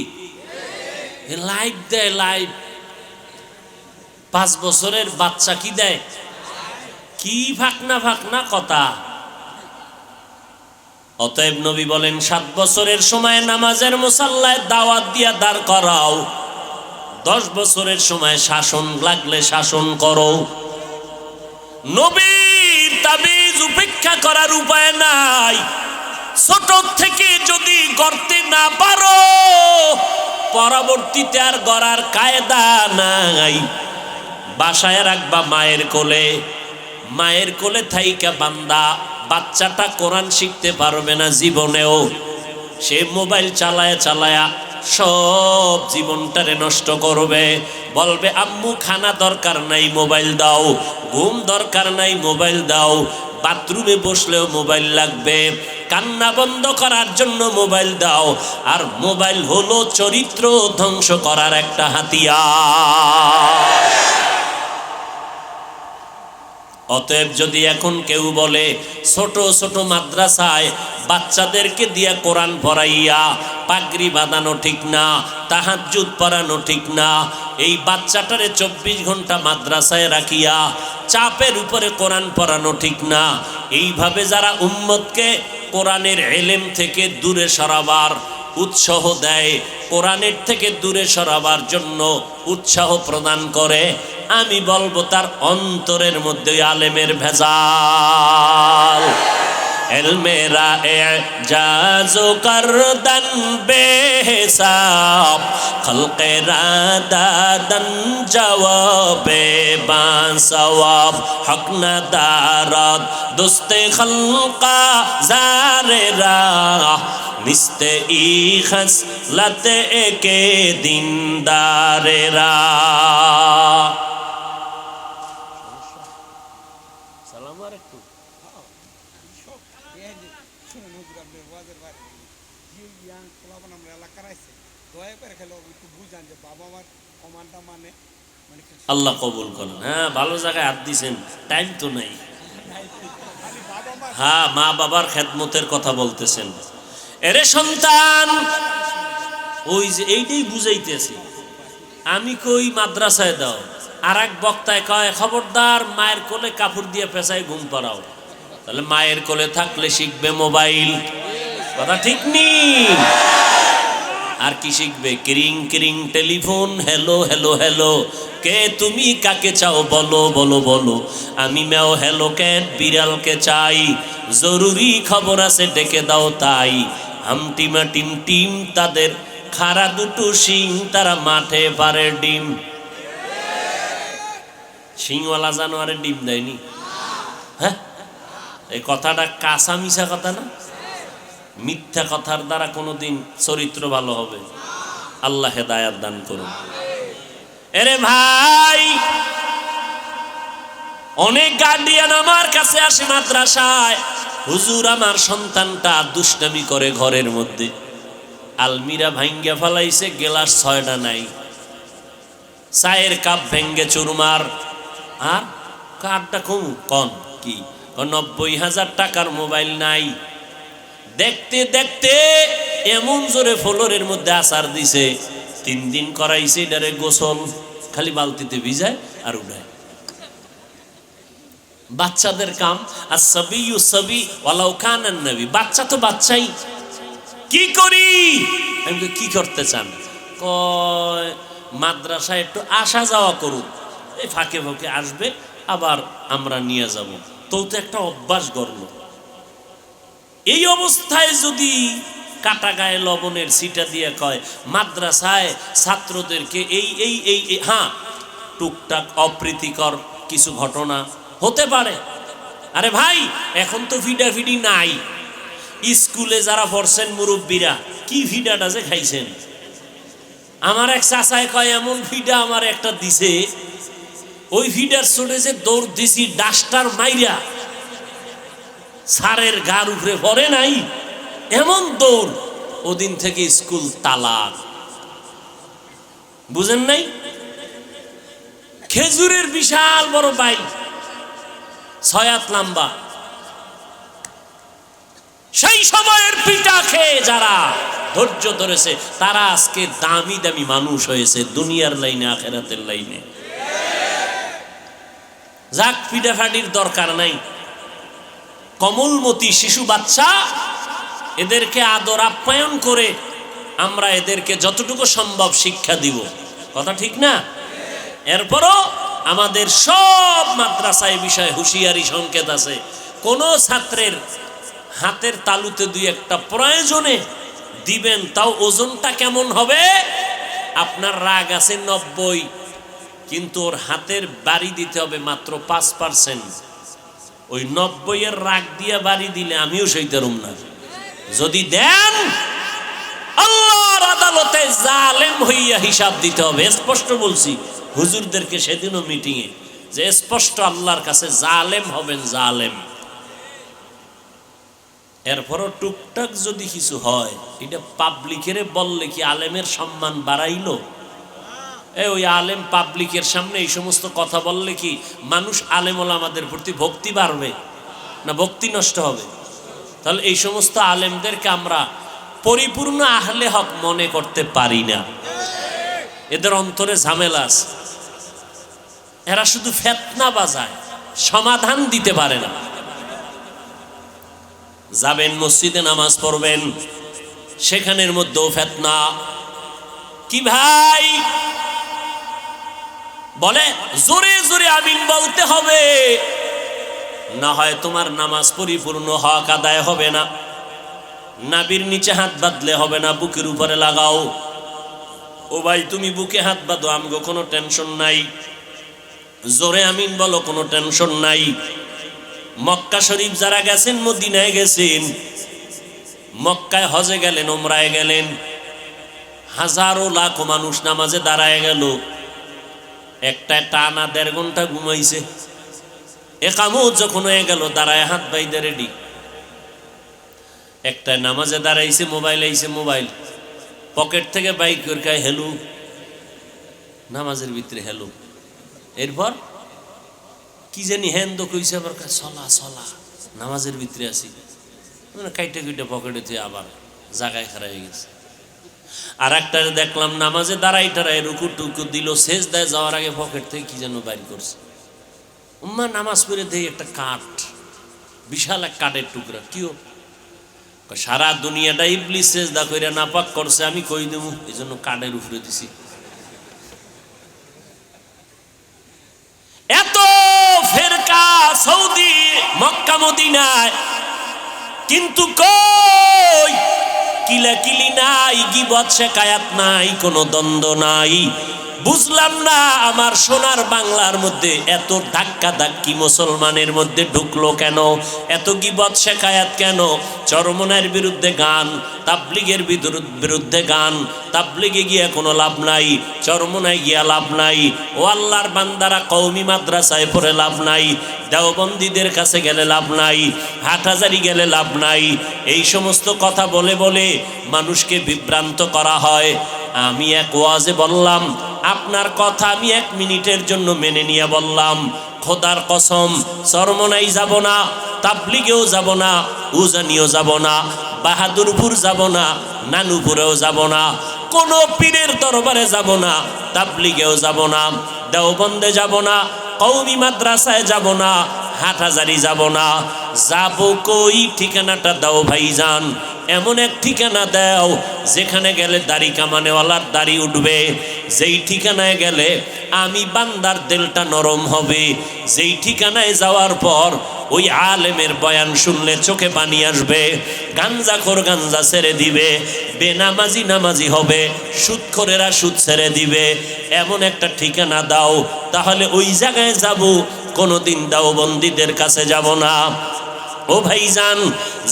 Speaker 1: লাইভ দেয়, লাইভ। 5 বছরের বাচ্চা কি দেয়? কি ফাঁকনা ফাঁকনা কথা। অতএব নবী বলেন 7 বছরের সময় নামাজের মুসাল্লায় দাওয়াত দিয়া দাঁড় করাও, 10 বছরের সময় শাসন লাগলে শাসন করো। নবীর তাবিজ উপেক্ষা করার উপায় নাই। ছোট থেকে যদি গড়তে না পারো, পরবর্তীতে আর গড়ার কায়দা নাই। বাসায় রাখবা মায়ের কোলে, মায়ের কোলে থাইকা বান্দা বাচ্চাটা কোরআন শিখতে পারবে না জীবনেও। সে মোবাইল চালায়া চালায়া সব জীবনটারে নষ্ট করবে। বলবে আম্মু খানা দরকার নাই, মোবাইল দাও। ঘুম দরকার নাই, মোবাইল দাও। বাথরুমে বসলেও মোবাইল লাগবে, কান্না বন্ধ করার জন্য মোবাইল দাও। আর মোবাইল হলো চরিত্র ধ্বংস করার একটা হাতিয়ার। অতএব যদি এখন কেউ বলে ছোট ছোট মাদ্রাসায় বাচ্চাদেরকে দিয়া কোরআন পড়াইয়া পাগড়ি বাঁধানো ঠিক না, তাহাজ্জুদ পড়ানো ঠিক না, এই বাচ্চাটারে 24 ঘন্টা মাদ্রাসায় রাখিয়া চাপের উপরে কোরআন পড়ানো ঠিক না, এইভাবে যারা উম্মতকে কোরআনের ইলম থেকে দূরে সরাবার উৎসাহ দেয়, কোরআনের থেকে দূরে সরাবার জন্য উৎসাহ প্রদান করে, আমি বলবো তার অন্তরের মধ্যে আলেমের ভেজাল। এলমেরা এজাজো করদন বেহিসাব, খলকেরা দাদন জওয়াবে বাসওয়াব, হক না দারাত দুস্তে খলকা জারেরা, নিস্তে ই খসলতে একে দিনদারেরা। আল্লাহ কবুল করেন। হ্যাঁ, ভালো জায়গায় হাত দিছেন, টাইম তো নাই। হ্যাঁ, মা বাবার খেদমতের কথা বলতেছেন। এরে সন্তান, ওই যে এইটাই বুঝাইতেছি আমি, কই মাদ্রাসায় দাও, আর এক বক্তায় কয় খবরদার মায়ের কোলে কাপড় দিয়ে পেঁচায় ঘুম পাড়াও। তাহলে মায়ের কোলে থাকলে শিখবে মোবাইল, কথা ঠিক নি? আর কি শিখবে? কিরিং কিরিং টেলিফোন, হ্যালো হ্যালো হ্যালো, কে তুমি কাকে চাও বলো বলো বলো, আমি ম্যাও হ্যালো ক্যাট বিড়ালকে চাই, জরুরি খবর আছে ডেকে দাও তাই, হামটিমা টিম টিম তাদের খাড়া দুটো শিং, তারা মাঠে পারে ডিম। শিংওয়ালা জানোয়ারের ডিম দেয়নি? হ্যাঁ, এই কথাটা কাঁচা মিশা কথা না? মিথ্যা কথার দ্বারা কোনোদিন চরিত্র ভালো হবে? আল্লাহ হেদায়াত দান করুন। এরে ভাই, অনেক গার্ডিয়ান আমার কাছে আসে মাদ্রাসায়, হুজুর আমার সন্তানটা দুষ্টামি করে ঘরের মধ্যে, আলমিরা ভাঙ্গে ফেলাইছে, গ্লাস 6টা নাই, চায়ের কাপ ভেঙ্গে চুরমার, আর কারটা কম কন কি 90,000 টাকার মোবাইল নাই। দেখতে দেখতে এমন জোরে ফ্লোরের মধ্যে আসার দিছে, 3 দিন করাইছে এটারে গোসল, খালি বালতিতে ভিজায় আর উঠায়। বাচ্চাদের কাম, আর সবই সবই ওয়ালাউ কানান নবী, বাচ্চা তো বাচ্চাই। কি করি? আমি কি করতে চান? কয় মাদ্রাসায় একটু আসা যাওয়া করুন, এই ফাঁকে ফাঁকে আসবে, আবার আমরা নিয়ে যাব। তো একটা অভ্যাস গড়ল। এই অবস্থায় যদি কাটা গায়ে লবণের সিটা দিয়ে কয় মাদ্রাসায় ছাত্রদেরকে এই এই এই হ্যাঁ, টুকটাক অপ্রীতিকর কিছু ঘটনা হতে পারে। আরে ভাই, এখন তো ফিডাফিডি নাই। স্কুলে যারা পড়ছেন মুরব্বীরা, কি ফিডাটা যে খাইছেন। আমার এক চাচায় কয় এমন ফিডা আমার একটা দিছে, ওই ফিডার ছোটে যে দৌড় দিছি ডাস্টার মাইরা, সারের গার উপরে পড়ে নাই, এমন দৌড়। ওদিন থেকে স্কুল তালাক। বুঝেন নাই? খেজুরের বিশাল বড় বাইল, 6 হাত লম্বা। সেই সময়ের পিঠা খেয়ে যারা ধৈর্য ধরেছে, তারা আজকে দামি দামি মানুষ হয়েছে দুনিয়ার লাইনে, আখেরাতের লাইনে। যাক, পিঠাফাটির দরকার নাই। কমলমতি শিশু বাচ্চা, এদেরকে আদর আপ্যায়ন করে আমরা এদেরকে যতটুকু সম্ভব শিক্ষা দিব, কথা ঠিক না? এরপরও আমাদের সব মাদ্রাসায় বিষয়ে হুঁশিয়ারি সংকেত আছে। কোন ছাত্রের হাতের তালুতে 2-1টা প্রয়োজনে দিবেন, তাও ওজনটা কেমন হবে? আপনার রাগ আছে 90, কিন্তু ওর হাতের বাড়ি দিতে হবে মাত্র 5%। ওই 90-এর রাগ দিয়ে বাড়ি দিলে আমিও সইতারুম না। যদি দেন, আল্লাহর আদালতে জালেম হইয়া হিসাব দিতে হবে। স্পষ্ট বলছি হুজুরদেরকে সেদিনও মিটিংয়ে, যে স্পষ্ট আল্লাহর কাছে জালেম হবেন, জালেম। এরপরও টুকটাক যদি কিছু হয়, এটা পাবলিকের বললে কি আলেমের সম্মান বাড়াইলো? ওই আলেম পাবলিকের সামনে এই সমস্ত কথা বললে কি মানুষ আলেম ওলামাদের প্রতি ভক্তি বাড়বে না ভক্তি নষ্ট হবে? তাহলে এই সমস্ত আলেমদেরকে আমরা পরিপূর্ণ আহলে হক মনে করতে পারি না। এদের অন্তরে ঝামেলা আছে। এরা শুধু ফিতনা বাজায়, সমাধান দিতে পারে না। যাবেন মসজিদে নামাজ পড়বেন, সেখানের মধ্যেও ফিতনা। কি ভাই বলে জোরে জোরে আমিন বলতে হবে, না হয় তোমার নামাজ পরিপূর্ণ হক আদায় হবে না। নাভির নিচে হাত বাঁধলে হবে না, বুকের উপরে লাগাও। ও ভাই, তুমি বুকে হাত বাঁধো, আমগো কোনো টেনশন নাই। জোরে আমিন বলো, কোনো টেনশন নাই। মক্কা শরীফ যারা গেছেন, মদিনায় গেছেন, মক্কায় হজে গেলেন, ওমরায় গেলেন, হাজারো লাখো মানুষ নামাজে দাঁড়ায় গেল, একটা টানা 1.5 ঘন্টা ঘুমাইছে। একামত যখন হয়ে গেল, দাঁড়ায় হাত বাইদে রেডি। একটা নামাজে দাঁড়াইছে, মোবাইল আইছে, মোবাইল পকেট থেকে বাইক করে কয় হেলু, নামাজের ভিতরে হেলু। এরপর কি জানি হ্যান তো কইছে, আবার চলা চলা, নামাজের ভিতরে আছি, মানে কাইটা কুইটা পকেটে তুই আবার জায়গায় খারাপ হয়ে গেছে। আর একটা দেখলাম নামাজে দাঁড়াই টাড়াই রুকু টুকু দিল, শেষ দেয় যাওয়ার আগে পকেট থেকে কি যেন বাইর করছে। উম্মা নামাজ পড়ে দেই একটা কাঠ, বিশাল এক কাঠের টুকরা। কিও? সারা দুনিয়াটা ইবলিস সেজদা কইরা নাপাক করছে, আমি কই দেবো, এই জন্য কাঠের উপরে দিছি। এত ফেরকা সৌদি মক্কা মদিনায়, কিন্তু কই কিলাকিলি নাই, গীবত শেকায়াত নাই, কোনো দ্বন্দ্ব নাই। বুঝলাম না আমার সোনার বাংলার মধ্যে এত ধাক্কা ধাক্কি মুসলমানের মধ্যে ঢুকলো কেন, এত গীবত শেকায়াত কেন? চরমনায়ের বিরুদ্ধে গান, তাবলিগের বিরুদ্ধে গান, তাবলিগে গিয়া কোনো লাভ নাই, চরমনায় গিয়া লাভ নাই, ও আল্লাহর বান্দারা কওমি মাদ্রাসায় পড়ে লাভ নাই, দেওবন্দীদের কাছে গেলে লাভ নাই, হাটহাজারি গেলে লাভ নাই। এই সমস্ত কথা বলে বলে মানুষকে বিভ্রান্ত করা হয়। আমি এক ওয়াজে বললাম, আপনার কথা আমি 1 মিনিটের জন্য মেনে নিয়ে বললাম, খোদার কসম চরমনাই যাব না, তাবলিগেও যাব না, উজানিও যাব না, বাহাদুরপুর যাব না, নানুপুরেও যাব না, কোন পীরের দরবারে যাব না, তাবলিগেও যাব না, দেওবন্দে যাব না, কওমি মাদ্রাসায় যাব না, হাটহাজারি যাব না। যাব কই? ঠিকানাটা দাও ভাইজান, এমন এক ঠিকানা দাও যেখানে গেলে দাড়ি কামানেওয়ালার দাড়ি উঠবে, যেই ঠিকানায় গেলে আমি বান্দার দিলটা নরম হবে, যেই ঠিকানায় যাওয়ার পর ওই আলেমের বয়ান শুনলে চোখে পানি আসবে, গাঞ্জাখোর গাঞ্জা ছেড়ে দিবে, বেনামাজি নামাজি হবে, সুদখোরেরা সুদ ছেড়ে দিবে। এমন একটা ঠিকানা দাও, তাহলে ওই জায়গায় যাব, কোনোদিন দেওবন্দীদের কাছে যাব না। ও ভাইজান,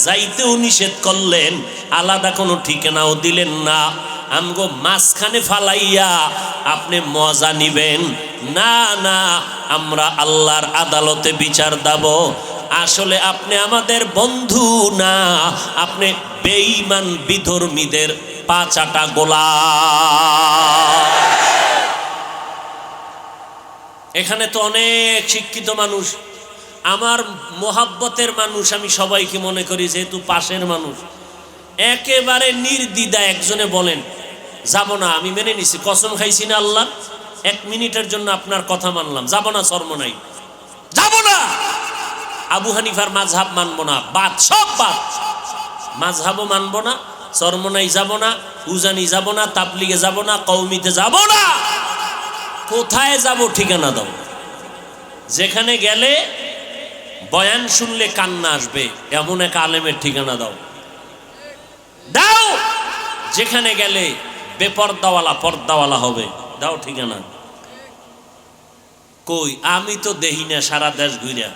Speaker 1: যাইতেও নিষেধ করলেন, আলাদা কোনো ঠিকানাও দিলেন না। আমগো মাঝখানে ফালাইয়া আপনি মজা নিবেন না? না, আমরা আল্লাহর আদালতে বিচার দেব। আসলে আপনি আমাদের বন্ধু না, আপনি বেঈমান বিধর্মীদের পাচাটা গোলাম। এখানে তো অনেক শিক্ষিত মানুষ, আমার মোহাব্বতের মানুষ, আমি সবাইকে মনে করি যেহেতু পাশের মানুষ, একেবারে নির্দ্বিধা একজনে বলেন যাব না, আমি মেনে নিছি, কসম খাইছি না আল্লাহ, 1 মিনিটের জন্য আপনার কথা মানলাম, যাব না, চরমনাই যাব না, আবু হানিফার মাযহাব মানবো না, বাদ, সব বাদ, মাযহাবও মানবো না, চরমনাই যাব না, উজানি যাব না, তাবলিগে যাব না, কওমিতে যাব না। কোথায় যাব? ঠিকানা দাও, যেখানে গেলে বয়ান শুনলে কান্না আসবে এমন এক আলেমের ঠিকানা দাও, দাও যেখানে গেলে বেপর্দাওয়ালা পর্দাওয়ালা হবে, দাও ঠিকানা। কই? আমি তো দেখি না, সারা দেশ ঘুরে,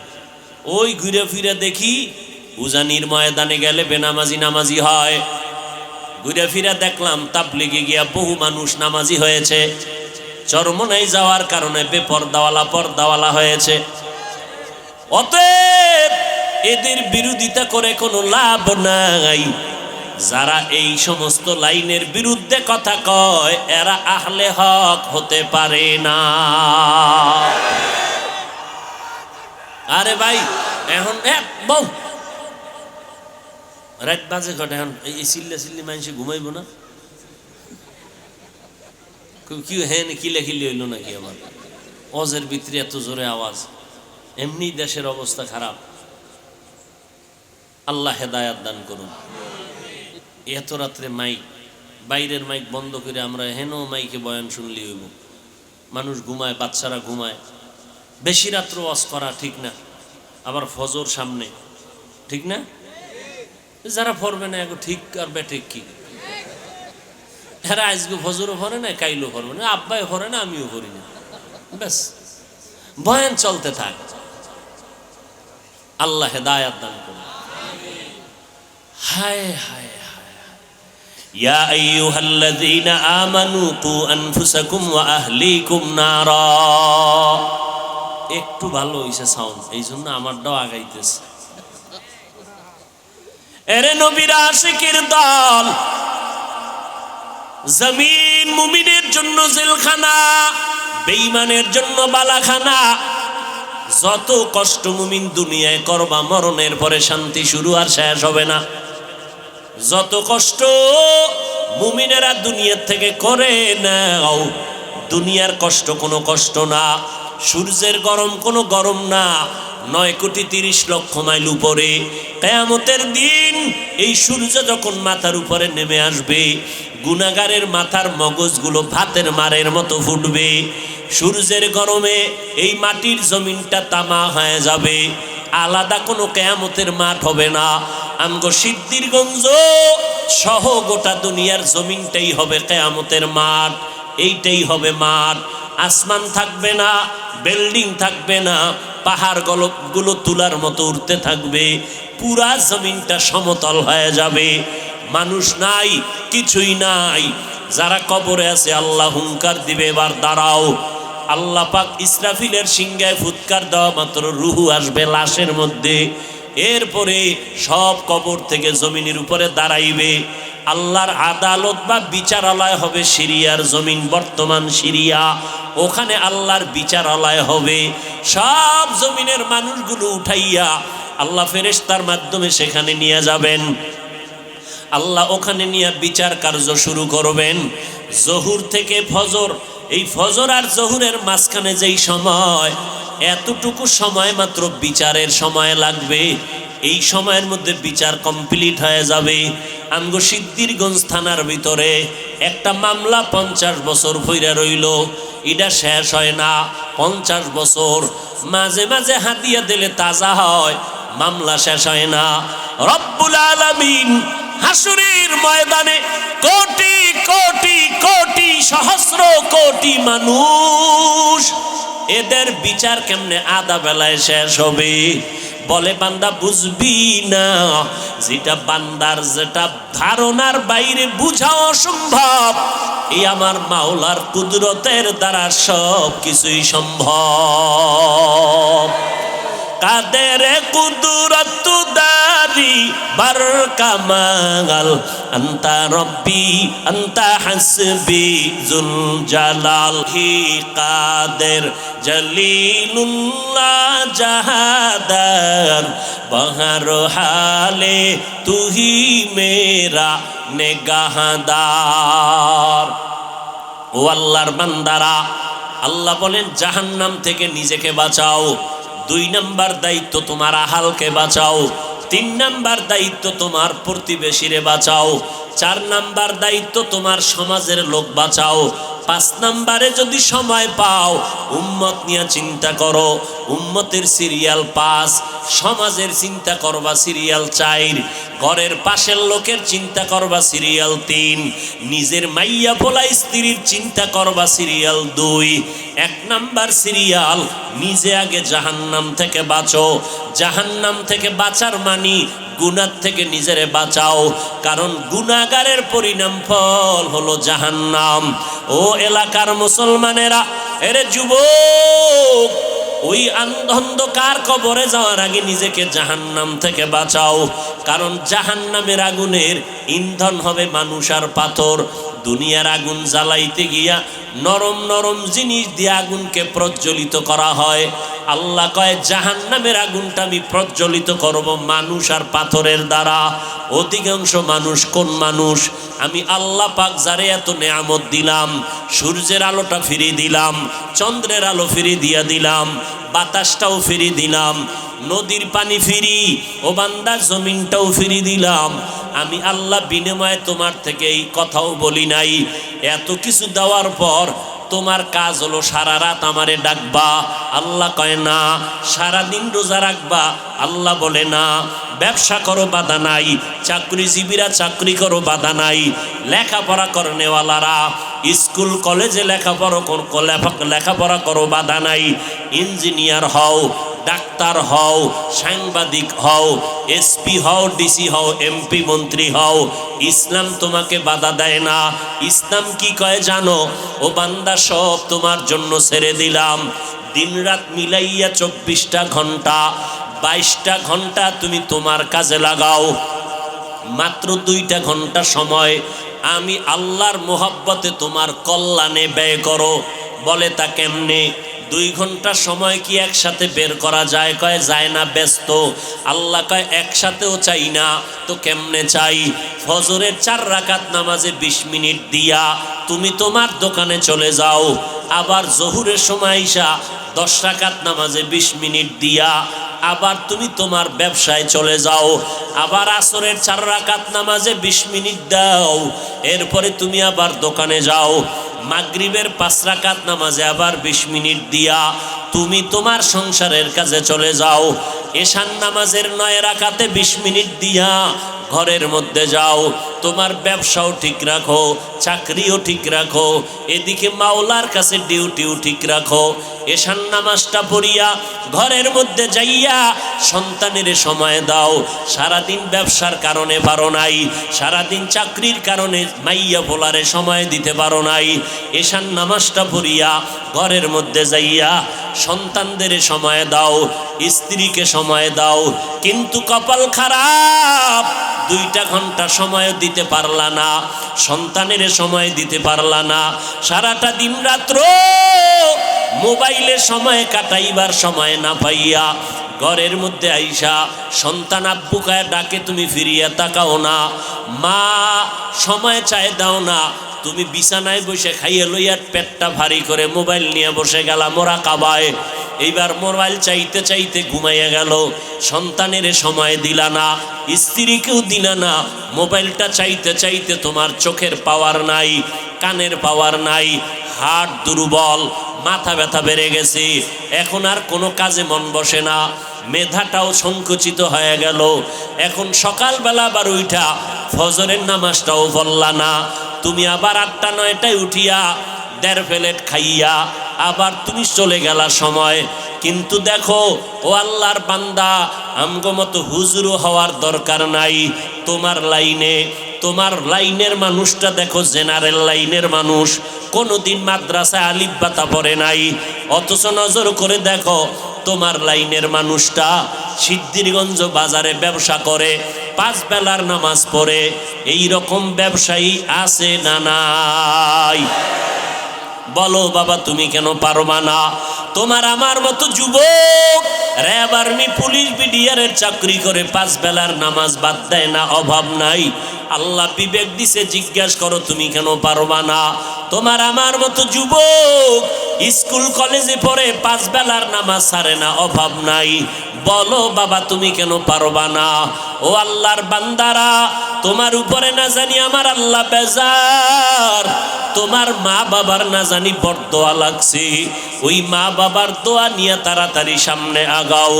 Speaker 1: ওই ঘুরে ফিরে দেখি উজানির ময়দানে গেলে বেনামাজি নামাজি হয়, ঘুরে ফিরে দেখলাম তাবলিগে গিয়া বহু মানুষ নামাজি হয়েছে, চরমনাই যাওয়ার কারণে বেপর্দাওয়ালা পর্দাওয়ালা হয়েছে। অতএব এদের বিরোধিতা করে কোনো লাভ নাই। যারা এই সমস্ত লাইনের বিরুদ্ধে কথা কয়, এরা আহলে হক হতে পারে না। আরে ভাই, এখন বউ রাত বাজে ঘটে, এখন এই চিল্লা চিল্লি মানুষে ঘুমাইব না? কি হ্যাঁ কিলে খিলি হইল নাকি? আমার অজের ভিতরে এত জোরে আওয়াজ, এমনি দেশের অবস্থা খারাপ। আল্লাহ হেদায়াত দান করুন। এত রাত্রে মাইক, বাইরের মাইক বন্ধ করে আমরা হেন মাইকে বয়ান শুনলি হইব। মানুষ ঘুমায়, বাচ্চারা ঘুমায়, বেশি রাত্র ওয়াজ করা ঠিক না। আবার ফজর সামনে, ঠিক না? যারা পড়বে না এখন ঠিক আর বেঠিক কি? এরা আজকে ফজরও পড়ে না, কাইলও পড়বে না, আব্বাই পড়ে না, আমিও পড়ি না, ব্যাস বয়ান চলতে থাক। আল্লাহ হেদায়াত দান করুন। হায় হায় হায়, ইয়া আইয়ুহাল্লাযীনা আমানু কু আনফুসাকুম ওয়া আহলিকুম নারা। একটু ভালো হইছে সাউন্ড, এই জন্য আমারটাও আগাইতেছে। এরে নবীর আশিকের দল, জমিন মুমিনের জন্য জেলখানা, বেঈমানের জন্য বালাখানা। যত কষ্ট মুমিন দুনিয়ায় করবা, মরণের পরে শান্তি শুরু আর শেষ হবে না। যত কষ্ট মুমিনেরা দুনিয়ার থেকে করে নাও, দুনিয়ার কষ্ট কোনো কষ্ট না, সূর্যের গরম কোনো গরম না। 9,30,00,000 মাইল উপরে কিয়ামতের দিন এই সূর্য যখন মাথার উপরে নেমে আসবে, গুনাহগারের মাথার মগজগুলো ভাতের মারের মতো ফুটবে। সূর্যের গরমে এই মাটির জমিনটা তামা হয়ে যাবে, আলাদা কোনো কিয়ামতের মাঠ হবে না। আমগো সিদ্ধিরগঞ্জ সহ গোটা দুনিয়ার জমিনটাই হবে কিয়ামতের মাঠ। এইটাই হবে মাঠ। আসমান থাকবে না, বিল্ডিং থাকবে না, পাহাড় গুলো তুলার মতো উঠতে থাকবে, পুরা জমিনটা সমতল হয়ে যাবে। মানুষ নাই, কিছুই নাই। যারা কবরে আছে আল্লাহ হুঙ্কার দিবে, এবার দাঁড়াও। আল্লাহ পাক ইসরাফিলের সিংহায় ফুৎকার দেওয়া মাত্র রুহু আসবে লাশের মধ্যে। এরপরে সব কবর থেকে জমিনের উপরে দাঁড়াইবে। আল্লাহর আদালত বা বিচারালয় হবে সিরিয়ার জমিন, বর্তমান সিরিয়া। ওখানে আল্লাহর বিচারালয় হবে। সব জমিনের মানুষগুলো উঠাইয়া আল্লাহ ফেরেশতার মাধ্যমে সেখানে নিয়ে যাবেন। আল্লাহ ওখানে নিয়ে বিচার কার্য শুরু করবেন। জহুর থেকে ফজর, এই ফজর আর জহুরের মাঝখানে যেই সময়, এতটুকু সময় মাত্র বিচারের সময় লাগবে। এই সময়ের মধ্যে বিচার কমপ্লিট হয়ে যাবে। আমগো সিদ্ধিরগঞ্জ থানার ভিতরে একটা মামলা 50 বছর ভইরা রইল, এটা শেষ হয় না। 50 বছর মাঝে মাঝে হাতিয়া দিলে তাজা হয়, মামলা শেষ হয় না। রব্বুল আলামিন হাসরের ময়দানে কোটি কোটি কোটি সহস্র কোটি মানুষ, এদের বিচার কেমনে আধা বেলায় শেষ হবে? বলে বান্দা বুঝবি না, যেটা বান্দার যেটা ধারণার বাইরে বুঝা অসম্ভব, এই আমার মাওলার কুদরতের দ্বারা সব কিছুই সম্ভব। কাদের কুদরত দারি বার কামাল, আন্তা রব্বি আন্তা হাসবি জুল জালাল। হি কাদের জলিলুল্লাহ জাহাদার, বহর হালে তুহি মেরা নেগাহদার। ও আল্লাহর বান্দারা, আল্লাহ বলেন জাহান্নাম থেকে নিজেকে বাঁচাও। 2 নাম্বার দায়িত্ব তোমার আহালকে বাঁচাও। 3 নাম্বার দায়িত্ব তোমার প্রতিবেশীরে বাঁচাও। 4 নাম্বার দায়িত্ব তোমার সমাজের লোক বাঁচাও। 5 নাম্বারে যদি সময় পাও উম্মত নিয়ে চিন্তা করো। উম্মতের সিরিয়াল 5, সমাজের চিন্তা করবা সিরিয়াল 4, ঘরের পাশের লোকের চিন্তা করবা সিরিয়াল 3, নিজের মাইয়া পোলা স্ত্রীর চিন্তা করবা সিরিয়াল 2। 1 নাম্বার সিরিয়াল, নিজে আগে জাহান্নাম থেকে বাঁচো। জাহান্নাম থেকে বাঁচার মানি গুনাহ থেকে নিজেরে বাঁচাও, কারণ গুনাহগারের পরিণাম ফল হলো জাহান্নাম। ও এলাকার মুসলমানেরা, এরে যুবক, ওই অন্ধকার কবরে যাওয়ার আগে নিজেকে জাহান্নাম থেকে বাঁচাও, কারণ জাহান্নামের আগুনের ইন্ধন হবে মানুষ আর পাথর। দুনিয়ার আগুন জ্বালাইতে গিয়া নরম নরম জিনিস দিয়ে আগুনকে প্রজ্বলিত করা হয়। আল্লাহ কয় জাহান্নামের আগুনটা আমি প্রজ্বলিত করব মানুষ আর পাথরের দ্বারা। অধিকাংশ মানুষ কোন মানুষ? আমি আল্লাহ পাক যারে এত নেয়ামত দিলাম, সূর্যের আলোটা ফিরিয়ে দিলাম, চন্দ্রের আলো ফিরিয়ে দিয়া দিলাম, বাতাসটাও ফিরিয়ে দিলাম, নদীর পানি ফিরি, ও বান্দা জমিনটাও ফিরিয়ে দিলাম। আমি আল্লাহ বিনিময়ে তোমার থেকে এই কথাও বলি নাই। এত কিছু দেওয়ার পর তোমার কাজ হলো সারা রাত আমারে ডাকবা। আল্লাহ কয় না। সারাদিন রোজা রাখবা। আল্লাহ বলে না। ব্যবসা করো, বাধা নাই। চাকরিজীবীরা চাকরি করো, বাধা নাই। লেখাপড়া করনেওয়ালারা স্কুল কলেজে লেখাপড়া করো, বাধা নাই। ইঞ্জিনিয়ার হও, ডাক্তার হও, সাংবাদিক হও, এসপি হও, ডিসি হও, এমপি মন্ত্রী হও, ইসলাম তোমাকে বাধা দেয় না। ইসলাম কি কয় জানো? ও বান্দা, সব তোমার জন্য ছেড়ে দিলাম। দিন রাত মিলাইয়া 24টা ঘন্টা, 22টা ঘন্টা তুমি তোমার কাজে লাগাও। মাত্র 2টা ঘন্টা সময় আমি আল্লাহর মোহাব্বতে তোমার কল্যাণে ব্যয় করো। বলে তা কেমনে? 2 ঘন্টা সময় কি একসাথে বের করা যায়? কয় যায় না, ব্যস্ত। আল্লাহ কয় একসাথেও চাই না তো কেমনে চাই? ফজরের 4 রাকাত নামাজে 20 মিনিট দিয়া তুমি তোমার দোকানে চলে যাও, আবার জোহরের সময় আইসা 10 রাকাত নামাজে 20 মিনিট দিয়া আবার তুমি তোমার ব্যবসায় চলে যাও, আবার আসরের 4 রাকাত নামাজে 20 মিনিট দাও, এরপরে তুমি আবার দোকানে যাও, মাগরিবের 5 রাকাত নামাজে আবার 20 মিনিট দিয়া তুমি তোমার সংসারের কাজে চলে যাও, এশার নামাজের 9 রাকাতে 20 মিনিট দিয়া ঘরের মধ্যে যাও, তোমার ব্যবসাও ঠিক রাখো, চাকরিও ঠিক রাখো, এদিকে মাওলার কাছে ডিউটিও ঠিক রাখো। এশার নামাজটা পড়িয়া ঘরের মধ্যে যাইয়া সন্তানের সময় দাও। সারাদিন ব্যবসার কারণে পারো নাই, সারাদিন চাকরির কারণে মাইয়া পোলারে সময় দিতে পারো নাই, এশার নামাজটা পড়িয়া ঘরের মধ্যে যাইয়া সন্তানদের সময় দাও, স্ত্রীকে সময় দাও। কিন্তু কপাল খারাপ, 2টা ঘন্টা সময় দিতে পারলা না, সন্তানের সময় দিতে পারলা না, সারাটা দিন রাত্র মোবাইলে সময় কাটাইবার সময় না পাইয়া ঘরের মধ্যে আইসা সন্তান আব্বু কায় ডাকে, তুমি ফিরিয়া তাকাও না, মা সময় চায় দাও না, তুমি বিছানায় বসে খাইয়ে লইয়া পেটটা ভারী করে মোবাইল নিয়ে বসে গেলা মোরাকাবায়। এইবার মোবাইল চাইতে চাইতে ঘুমাইয়া গেল, সন্তানের সময় দিলা না, স্ত্রীকেও দিলা না, মোবাইলটা চাইতে চাইতে তোমার চোখের পাওয়ার নাই, কানের পাওয়ার নাই, হার্ট দুর্বল, মাথা ব্যথা বেড়ে গেছে, এখন আর কোনো কাজে মন বসে না, মেধাটাও সংকুচিত হয়ে গেল। এখন সকালবেলা আবার উঠা ফজরের নামাজটাও পড়লা না, তুমি আবার 8টা-9টায় উঠিয়া 1.5 প্লেট খাইয়া আবার তুমি চলে গেলা সময়। কিন্তু দেখো ও আল্লাহর বান্দা, আমগো মতো হুজুরও হওয়ার দরকার নাই। তোমার লাইনের মানুষটা দেখো, জেনারেল লাইনের মানুষ, কোনোদিন মাদ্রাসায় আলিফ বাতা পড়ে নাই, অথচ নজর করে দেখো তোমার লাইনের মানুষটা সিদ্ধিরগঞ্জ বাজারে ব্যবসা করে, 5 বেলার নামাজ পড়ে। এই রকম ব্যবসায়ী আছে না নাই? বলো বাবা, তুমি কেন পারবা না? তোমার আমার মতো যুবক র্যাব, আর্মি, পুলিশ, বিডিআরের চাকরি করে 5 বেলার নামাজ বাদ দেয় না, অভাব নাই। আল্লাহ বিবেক দিছে, জিজ্ঞাসা করো তুমি কেন পারবা না? তোমার আমার মতো যুবক স্কুল কলেজে পড়ে 5 বেলার নামাজ ছাড়ে না, অভাব নাই। বলো বাবা, তুমি কেন পারবা না? ও আল্লাহর বান্দারা, তোমার উপরে না জানি আমার আল্লাহ বেজার, তোমার মা বাবার না জানি বরদোয়া লাগছে, ওই মা বাবার দোয়া নিয়ে তাড়াতাড়ি সামনে আগাও।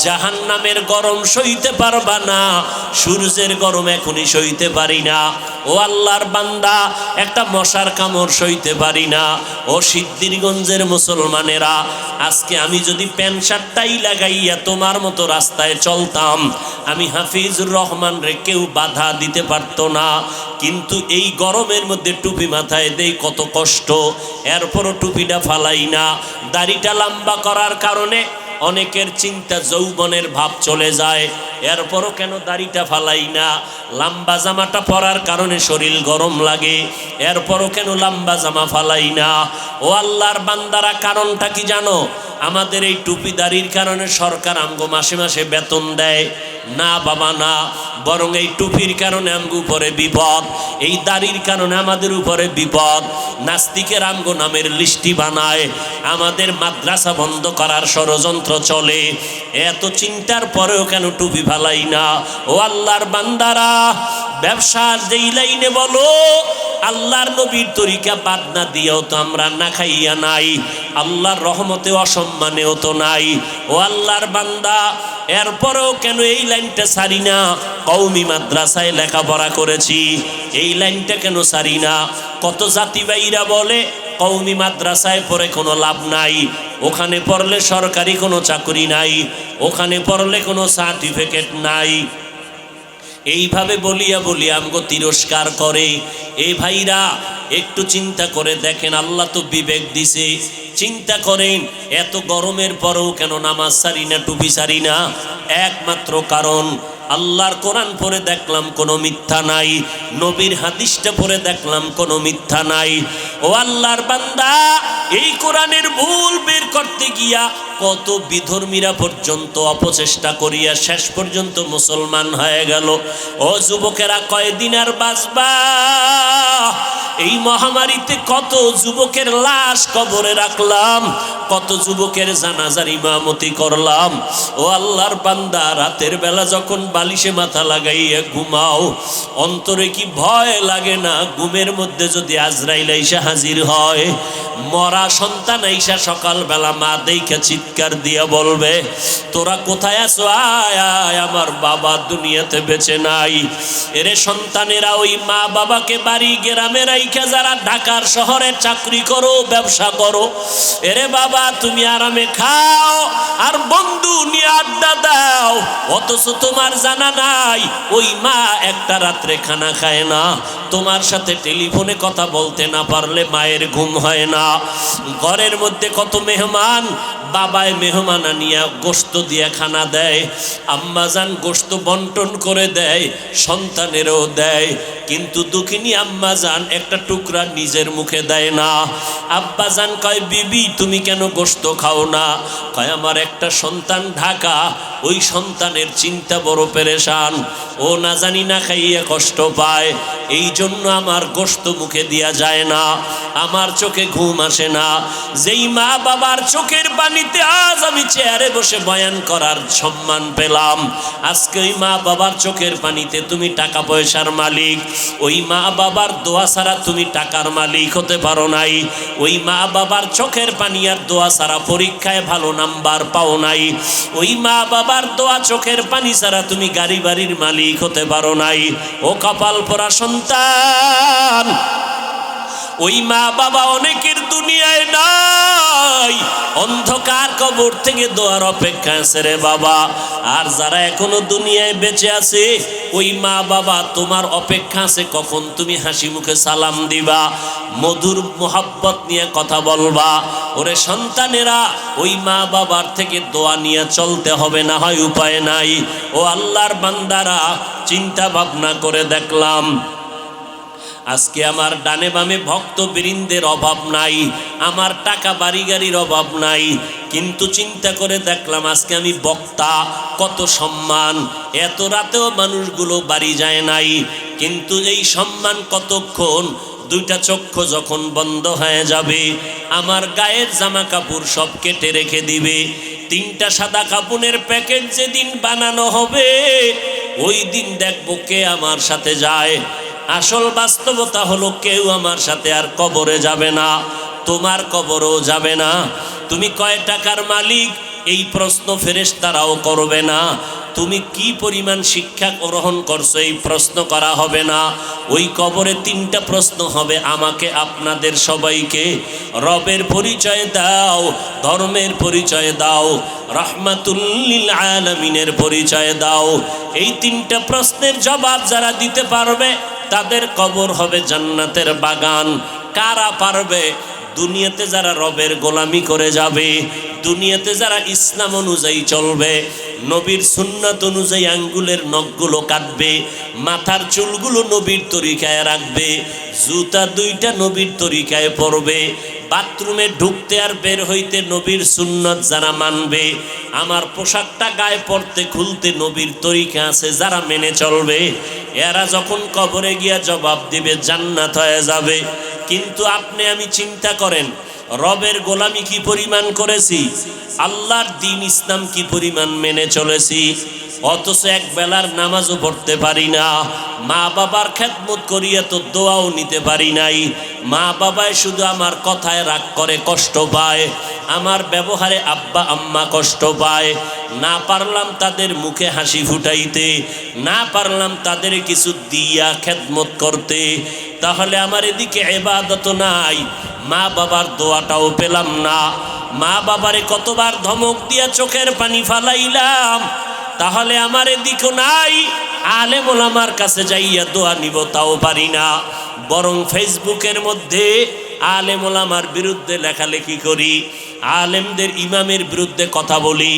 Speaker 1: জাহান্নামের গরম সইতে পারবা না, সূর্যের গরম এখনই সইতে পারি না। ও আল্লাহর বান্দা, একটা মশার কামড় সইতে পারি না। ও সিদ্ধিরগঞ্জের মুসলমানেরা, আজকে আমি যদি প্যান্ট শার্টটাই লাগাইয়া তোমার মতো রাস্তায় চলতাম, আমি হাফিজুর রহমান রে কেউ বাধা দিতে পারতো না। কিন্তু এই গরমের মধ্যে টুপি মাথায় দেই, কত কষ্ট, এরপরও টুপিটা ফালাই না। দাড়িটা লম্বা করার কারণে অনেকের চিন্তা যৌবনের ভাব চলে যায়, এরপরও কেন দাড়িটা ফালাই না? লম্বা জামাটা পরার কারণে শরীর গরম লাগে, এরপরও কেন লম্বা জামা ফালাই না? ও আল্লাহর বান্দারা, কারণটা কি জানো? আমাদের এই টুপি দাড়ির কারণে সরকার আমগো মাসে মাসে বেতন দেয় না বাবা, না, বরং এই টুপির কারণে আমগো উপরে বিপদ, এই দাড়ির কারণে আমাদের উপরে বিপদ। নাস্তিকের আমগো নামের লিস্টি বানায়, আমাদের মাদ্রাসা বন্ধ করার ষড়যন্ত্র চলে। এত চিন্তার পরেও কেন টুপি ফালাই না? ও আল্লাহর বান্দারা, ব্যবসার যেই লাইনে বলো, আল্লাহর নবীর তরিকা বাদ না দিয়েও তো আমরা না খাইয়া নাই, আল্লাহর রহমতে অসম্মানেও তো নাই। ও আল্লাহর বান্দা, এরপরেও কেন এই লাইনটা ছাড়ি না? কওমি মাদ্রাসায় লেখাপড়া করেছি, এই লাইনটা কেন ছাড়ি না? কত জাতিবাইরা বলে কওমি মাদ্রাসায় পড়ে কোনো লাভ নাই, ওখানে পড়লে সরকারি কোনো চাকরি নাই, ওখানে পড়লে কোনো সার্টিফিকেট নাই। এইভাবে বলিয়া বলিয়া আমগো তিরস্কার করে। এই ভাইরা, একটু চিন্তা করে দেখেন, আল্লাহ তো বিবেক দিছে, চিন্তা করেন এত গরমের পরেও কেন নামাজ সারি না, টুপি সারি না? একমাত্র কারণ আল্লাহর কোরআন পড়ে দেখলাম কোনো মিথ্যা নাই, নবীর হাদিসটা পড়ে দেখলাম কোনো মিথ্যা নাই। ও আল্লাহর বান্দা, এই কোরআনের ভুল বের করতে গিয়া কত বিধর্মীরা পর্যন্ত অপচেষ্টা করিয়া শেষ পর্যন্ত মুসলমান হয়ে গেল। ও যুবকেরা, কয়দিন আর বাঁচবা? এই মহামারীতে কত যুবকের লাশ কবরে রাখলাম, কত যুবকের জানাজার ইমামতি করলাম। ও আল্লাহর বান্দা, রাতের বেলা যখন বালিশে মাথা লাগাইয়া ঘুমাও, অন্তরে কি ভয় লাগে না? ঘুমের মধ্যে যদি আজরাইল আইসা হাজির হয়, মরা সন্তান আইসা সকালবেলা মা দেইখা চিৎকার দিয়া বলবে, তোরা কোথায় আছো? আয় আয়, আমার বাবা দুনিয়াতে বেঁচে নাই। এরে সন্তানেরা, ওই মা বাবাকে বাড়ি গ্রামে রাইখা যারা ঢাকার শহরে চাকরি করো, ব্যবসা করো, এরে বাবা তুমি আরামে খাও আর বন্ধু নিয়ে আড্ডা দাও, অথচ তোমার জানা নাই ওই মা একটা রাত্রে খানা খায় না। তোমার সাথে টেলিফোনে কথা বলতে না পারলে মায়ের ঘুম হয় না। ঘরের মধ্যে কত মেহমান, বাবায় মেহমান আনিয়া গোশত দিয়া খানা দেয়, আম্মাজান গোশত বন্টন করে দেয়, সন্তানেরও দেয়, কিন্তু দুঃখিনী আম্মাজান একটা টুকরা নিজের মুখে দেয় না। আব্বাজান কয়, বিবি তুমি কেন গোশত খাও না? কয়, আমার একটা সন্তান ঢাকা, ওই সন্তানের চিন্তা বড় পেরেশান, ও না জানি না খাইয়ে কষ্ট পায়, এই জন্য আমার গোশত মুখে দিয়া যায় না, আমার চোখে ঘুম আসে না। যেই মা বাবার চোখের পানিতে আজ আমি চেয়ারে বসে বয়ান করার সম্মান পেলাম, আজকে ওই মা বাবার চোখের পানিতে তুমি টাকা পয়সার মালিক। ওই মা বাবার দোয়া ছাড়া তুমি টাকার মালিক হতে পারো নাই। ওই মা বাবার চোখের পানি আর দোয়া ছাড়া পরীক্ষায় ভালো নাম্বার পাও নাই। ওই মা বাবার দোয়া চোখের পানি ছাড়া তুমি গাড়ি বাড়ির মালিক হতে পারো নাই। ও কপাল পোড়া সন্তান, ওই মা বাবা অনেকের দুনিয়ায় নাই, অন্ধকার কবর থেকে দোয়ার অপেক্ষা আছে রে বাবা। আর যারা এখনো দুনিয়ায় বেঁচে আছে, ওই মা বাবা তোমার অপেক্ষা আছে কখন তুমি হাসি মুখে সালাম দিবা, মধুর মোহাব্বত নিয়ে কথা বলবা। ওরে সন্তানেরা, ওই মা বাবার থেকে দোয়া নিয়ে চলতে হবে, না হয় উপায় নাই। ও আল্লাহর বান্দারা, চিন্তা ভাবনা করে দেখলাম আজকে আমার ডানে বামে ভক্ত বৃন্দের অভাব নাই, আমার টাকা বাড়ি গাড়ির অভাব নাই, কিন্তু চিন্তা করে দেখলাম আজকে আমি বক্তা, কত সম্মান, এত রাতেও মানুষগুলো বাড়ি যায় নাই, কিন্তু এই সম্মান কতক্ষণ? দুইটা চক্ষু যখন বন্ধ হয়ে যাবে, আমার গায়ের জামা কাপড় সব কেটে রেখে দিবে, তিনটা সাদা কাপড়ের প্যাকেট যেদিন বানানো হবে, ওই দিন দেখবো কে আমার সাথে যায়। আসল বাস্তবতা হলো কেউ আমার সাথে আর কবরে যাবে না, তোমার কবরও যাবে না। তুমি কয় টাকার মালিক, এই প্রশ্ন ফেরেশতারাও করবে না। তুমি কি পরিমাণ শিক্ষা গ্রহণ করছো, এই প্রশ্ন করা হবে না। ওই কবরে তিনটা প্রশ্ন হবে, আমাকে আপনাদের সবাইকে। রবের পরিচয় দাও, ধর্মের পরিচয় দাও, রাহমাতুল লিল আলামিনের পরিচয় দাও। এই তিনটা প্রশ্নের জবাব যারা দিতে পারবে, তাদের কবর হবে জান্নাতের বাগান। কারা পারবে? দুনিয়াতে যারা রবের গোলামি করে যাবে, দুনিয়াতে যারা ইসলাম অনুযায়ী চলবে, নবীর সুন্নাত অনুযায়ী আঙ্গুলের নখগুলো কাটবে, মাথার চুলগুলো নবীর তরিকায় রাখবে, জুতা দুইটা নবীর তরিকায় পরবে, বাথরুমে ঢুকতে আর বের হইতে নবীর সুন্নাত যারা মানবে, আমার পোশাকটা গায়ে পরতে খুলতে নবীর তরিকা আছে যারা মেনে চলবে, এরা যখন কবরে গিয়া জবাব দিবে, জান্নাত হয়ে যাবে। কিন্তু আপনি আমি চিন্তা করেন, রবের গোলামি কি পরিমাণ করেছি, আল্লাহর দ্বীন ইসলাম কি পরিমাণ মেনে চলেছি, অথচ এক বেলার নামাজও পড়তে পারি না, মা বাবার খেদমত করিয়া তো দোয়াও নিতে পারি নাই। মা বাবায় শুধু আমার কথায় রাগ করে, কষ্ট পায়, আমার ব্যবহারে আব্বা আম্মা কষ্ট পায়, না পারলাম তাদের মুখে হাসি ফুটাইতে, না পারলাম তাদের কিছু দিয়া খেদমত করতে, তাহলে আমার এদিকে ইবাদত নাই, মা বাবার দোয়াটাও পেলাম না। মা বাবারে কতবার ধমক দিয়া চোখের পানি ফালাইলাম, তাহলে আমার এদিকও নাই, আলেম ওলামার কাছে যাইয়া দোয়া নিব তাও পারি না। বরং ফেসবুকের মধ্যে আলেম ওলামার বিরুদ্ধে লেখালেখি করি, আলেমদের ইমামের বিরুদ্ধে কথা বলি,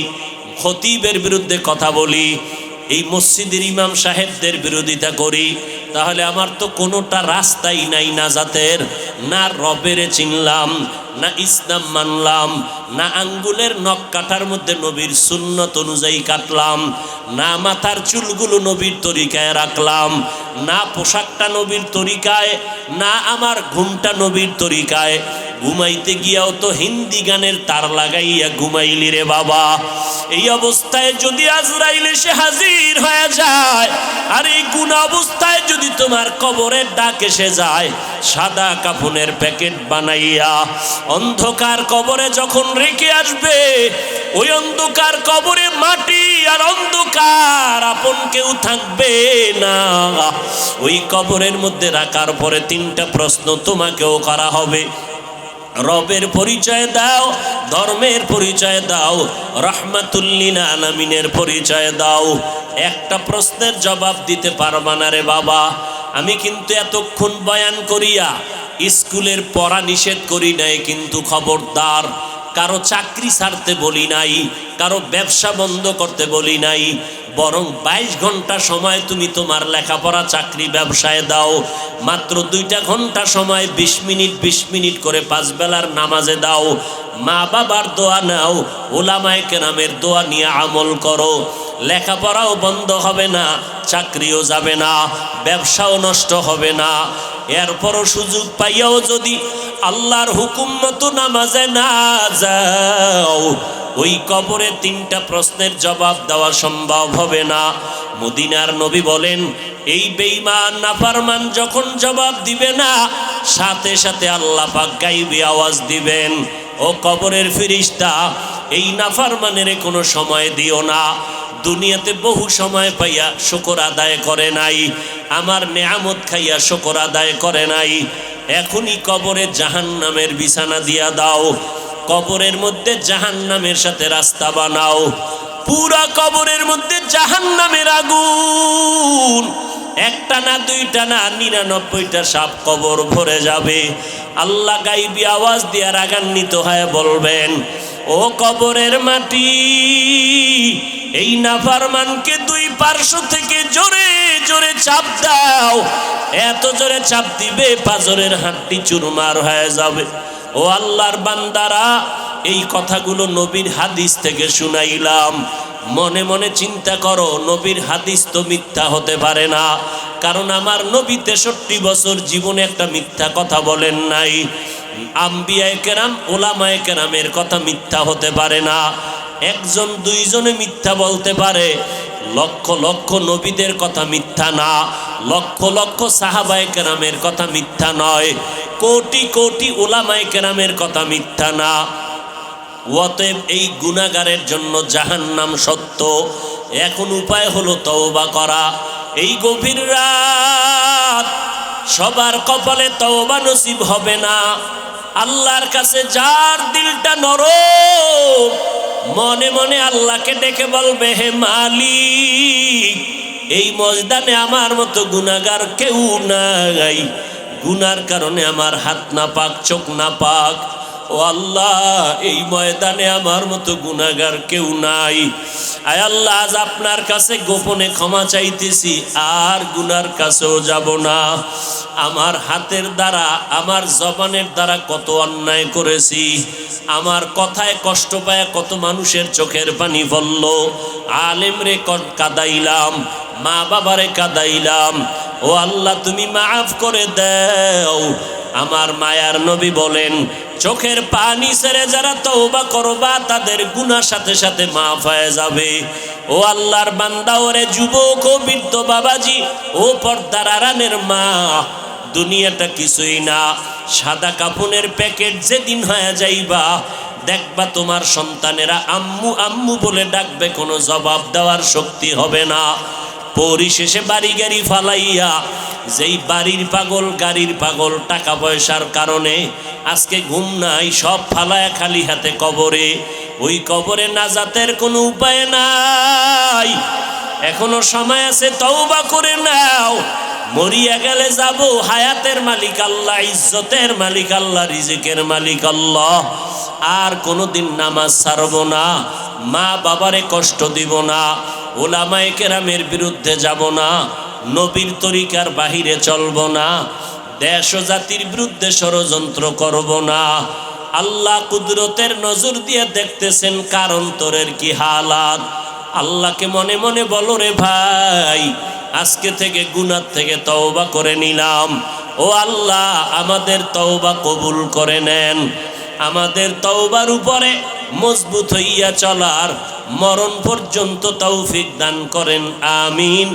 Speaker 1: খতিবের বিরুদ্ধে কথা বলি, এই মসজিদের ইমাম সাহেবদের বিরোধিতা করি, তাহলে আমার তো কোনোটা রাস্তাই নাই নাজাতের। না রবেরে চিনলাম, না ইসলাম মানলাম, না আঙ্গুলের নখ কাটার মধ্যে নবীর সুন্নত অনুযায়ী কাটলাম, না মাথার চুলগুলো নবীর তরিকায় রাখলাম, না পোশাকটা নবীর তরিকায়, না আমার ঘুমটা নবীর তরিকায়। ঘুমাইতে গিয়াও তো হিন্দি গানের তার লাগাইয়া ঘুমাইলি রে বাবা। এই অবস্থায় যদি আজরাইল এসে হাজির হয়ে যায়, আর এই গুনাহ অবস্থায় যদি তোমার কবরের ডাক এসে যায়, সাদা কাফনের প্যাকেট বানাইয়া অন্ধকার কবরে যখন রেখে আসবে, ওই অন্ধকার কবরে মাটি আর অন্ধকার, আপন কেউ থাকবে না। ওই কবরের মধ্যে রাখার পরে তিনটা প্রশ্ন তোমাকেও করা হবে। রবের পরিচয় দাও, ধর্মের পরিচয় দাও, রাহমাতুল লিল আলামিনের পরিচয় দাও। একটা প্রশ্নের জবাব দিতে পারবা না রে বাবা। আমি কিন্তু এতক্ষণ বয়ান করিয়া স্কুলের পড়া নিষেধ করি নাই, কিন্তু খবরদার কারো চাকরি ছাড়তে বলি নাই, কারো ব্যবসা বন্ধ করতে বলি নাই। বরং 22 ঘন্টা সময় তুমি তোমার লেখাপড়া, চাকরি, ব্যবসায় দাও। মাত্র 2টা ঘন্টা সময় 20 মিনিট 20 মিনিট করে 5 বেলার নামাজে দাও। মা বাবার দোয়া নাও, ওলামায়ে কেরামের দোয়া নিয়ে আমল করো। লেখাপড়াও বন্ধ হবে না, চাকরিও যাবে না, ব্যবসাও নষ্ট হবে না। এরপরও সুযোগ পাইয়াও যদি আল্লাহর হুকুম মতো নামাজে না যাও, ওই কবরে 3টা প্রশ্নের জবাব দেওয়া সম্ভব হবে না। মদিনার নবী বলেন, এই বেঈমান নাফরমান যখন জবাব দিবে না, সাথে সাথে আল্লাহ পাক গায়বী আওয়াজ দিবেন, ও কবরের ফেরেশতা, এই নাফরমানের কোনো সময় দিও না। দুনিয়াতে বহু সময় পাইয়া শুকর আদায় করে নাই, আমার নেয়ামত খাইয়া শুকর আদায় করে নাই। এখনই কবরে জাহান্নামের বিছানা দিয়া দাও, কবরের মধ্যে জাহান্নামের সাথে রাস্তা বানাও। পুরা কবরের মধ্যে জাহান্নামের আগুন, একটা না, 2টা না, 99টা সাপ কবর ভরে যাবে। আল্লাহ গায়বী আওয়াজ দিয়ে রাগান্বিত হয়ে বলবেন, ও কবরের মাটি, এই নাফরমানকে 2 পার্শ্ব থেকে জোরে জোরে চাপ দাও। এত জোরে চাপ দিবে পাজরের হাড্ডি চুরমার হয়ে যাবে। ও আল্লাহর বান্দারা, এই কথাগুলো নবীর হাদিস থেকে শুনাইলাম। মনে মনে চিন্তা করো, নবীর হাদিস তো মিথ্যা হতে পারে না, কারণ আমার নবী 63 বছর জীবনে একটা মিথ্যা কথা বলেন নাই। আম্বিয়ায়ে কেরাম, ওলামায়ে কেরামের কথা মিথ্যা হতে পারে না। 1জন 2জনে মিথ্যা বলতে পারে, লক্ষ লক্ষ নবীদের কথা মিথ্যা না, লক্ষ লক্ষ সাহাবায়ে কেরামের কথা মিথ্যা নয়, কোটি কোটি ওলামায়ে কেরামের কথা মিথ্যা না। অতএব এই গুনাহগারের জন্য জাহান্নাম সত্য। এখন উপায় হলো তওবা করা। এই গভীর রাত সবার কপালে তওবা নসিব হবে না। আল্লাহর কাছে যার দিলটা নরম, মনে মনে আল্লাহকে ডেকে বলবে, হে মালিক, এই ময়দানে আমার মতো গুনাহগার কেউ নাই। গুনার কারণে আমার হাত না পাক, চোখ না পাক। ও আল্লাহ, এই ময়দানে আমার মতো গুনাহগার কেউ নাই। আয় আল্লাহ, আজ আপনার কাছে গোপনে ক্ষমা চাইতেছি, আর গুনার কাছেও যাব না। আমার হাতের দ্বারা, আমার জবানের দ্বারা কত অন্যায় করেছি, আমার কথায় কষ্ট পায় কত মানুষের চোখের পানি পড়ল। আলেম রে কাদাইলাম, মা বাবারে কাদাইলাম। ও আল্লাহ, তুমি মাফ করে দাও। আমার মায়ার নবী বলেন, চোখের পানি ছেড়ে যারা তওবা করবা, তাদের গুনাহ সাথে সাথে মাফ হয়ে যাবে। ও আল্লাহর বান্দা, ওরে যুবক ও বৃদ্ধ বাবাজি, ও পর্দার আড়ালের মা, দুনিয়াটা কিছুই না। সাদা কাফনের প্যাকেট যেদিন হয়ে যাইবা, দেখবা তোমার সন্তানেরা আম্মু আম্মু বলে ডাকবে, কোনো জবাব দেওয়ার শক্তি হবে না। পরিশেষে বাড়ি গাড়ি ফালাইয়া, যেই বাড়ির পাগল, গাড়ির পাগল, টাকা পয়সার কারণে আজকে ঘুম নাই, সব ফালায় খালি হাতে কবরে। ওই কবরে নাজাতের কোনো উপায় নাই। এখনো সময় আছে, তওবা করে নাও। মরিয়া গেলে যাব, হায়াতের মালিক আল্লাহ, ইজ্জতের মালিক আল্লাহ, রিজিকের মালিক আল্লাহ। আর কোনোদিন নামাজ ছাড়ব না, মা বাবারে কষ্ট দিব না, ওলামায়ে কেরামের বিরুদ্ধে যাব না, নবীর তরিকার বাহিরে চলব না, দেশ ও জাতির বিরুদ্ধে ষড়যন্ত্র করব না। আল্লাহ কুদরতের নজর দিয়ে দেখতেছেন কার অন্তরের কি হালাত। আল্লাহকে মনে মনে বলো রে ভাই, আজকে থেকে গুনাহ থেকে তওবা করে নিলাম। ও আল্লাহ, আমাদের তওবা কবুল করে নেন। আমাদের তওবার উপরে মজবুত হইয়া চলার মরণ পর্যন্ত তৌফিক দান করেন, আমিন।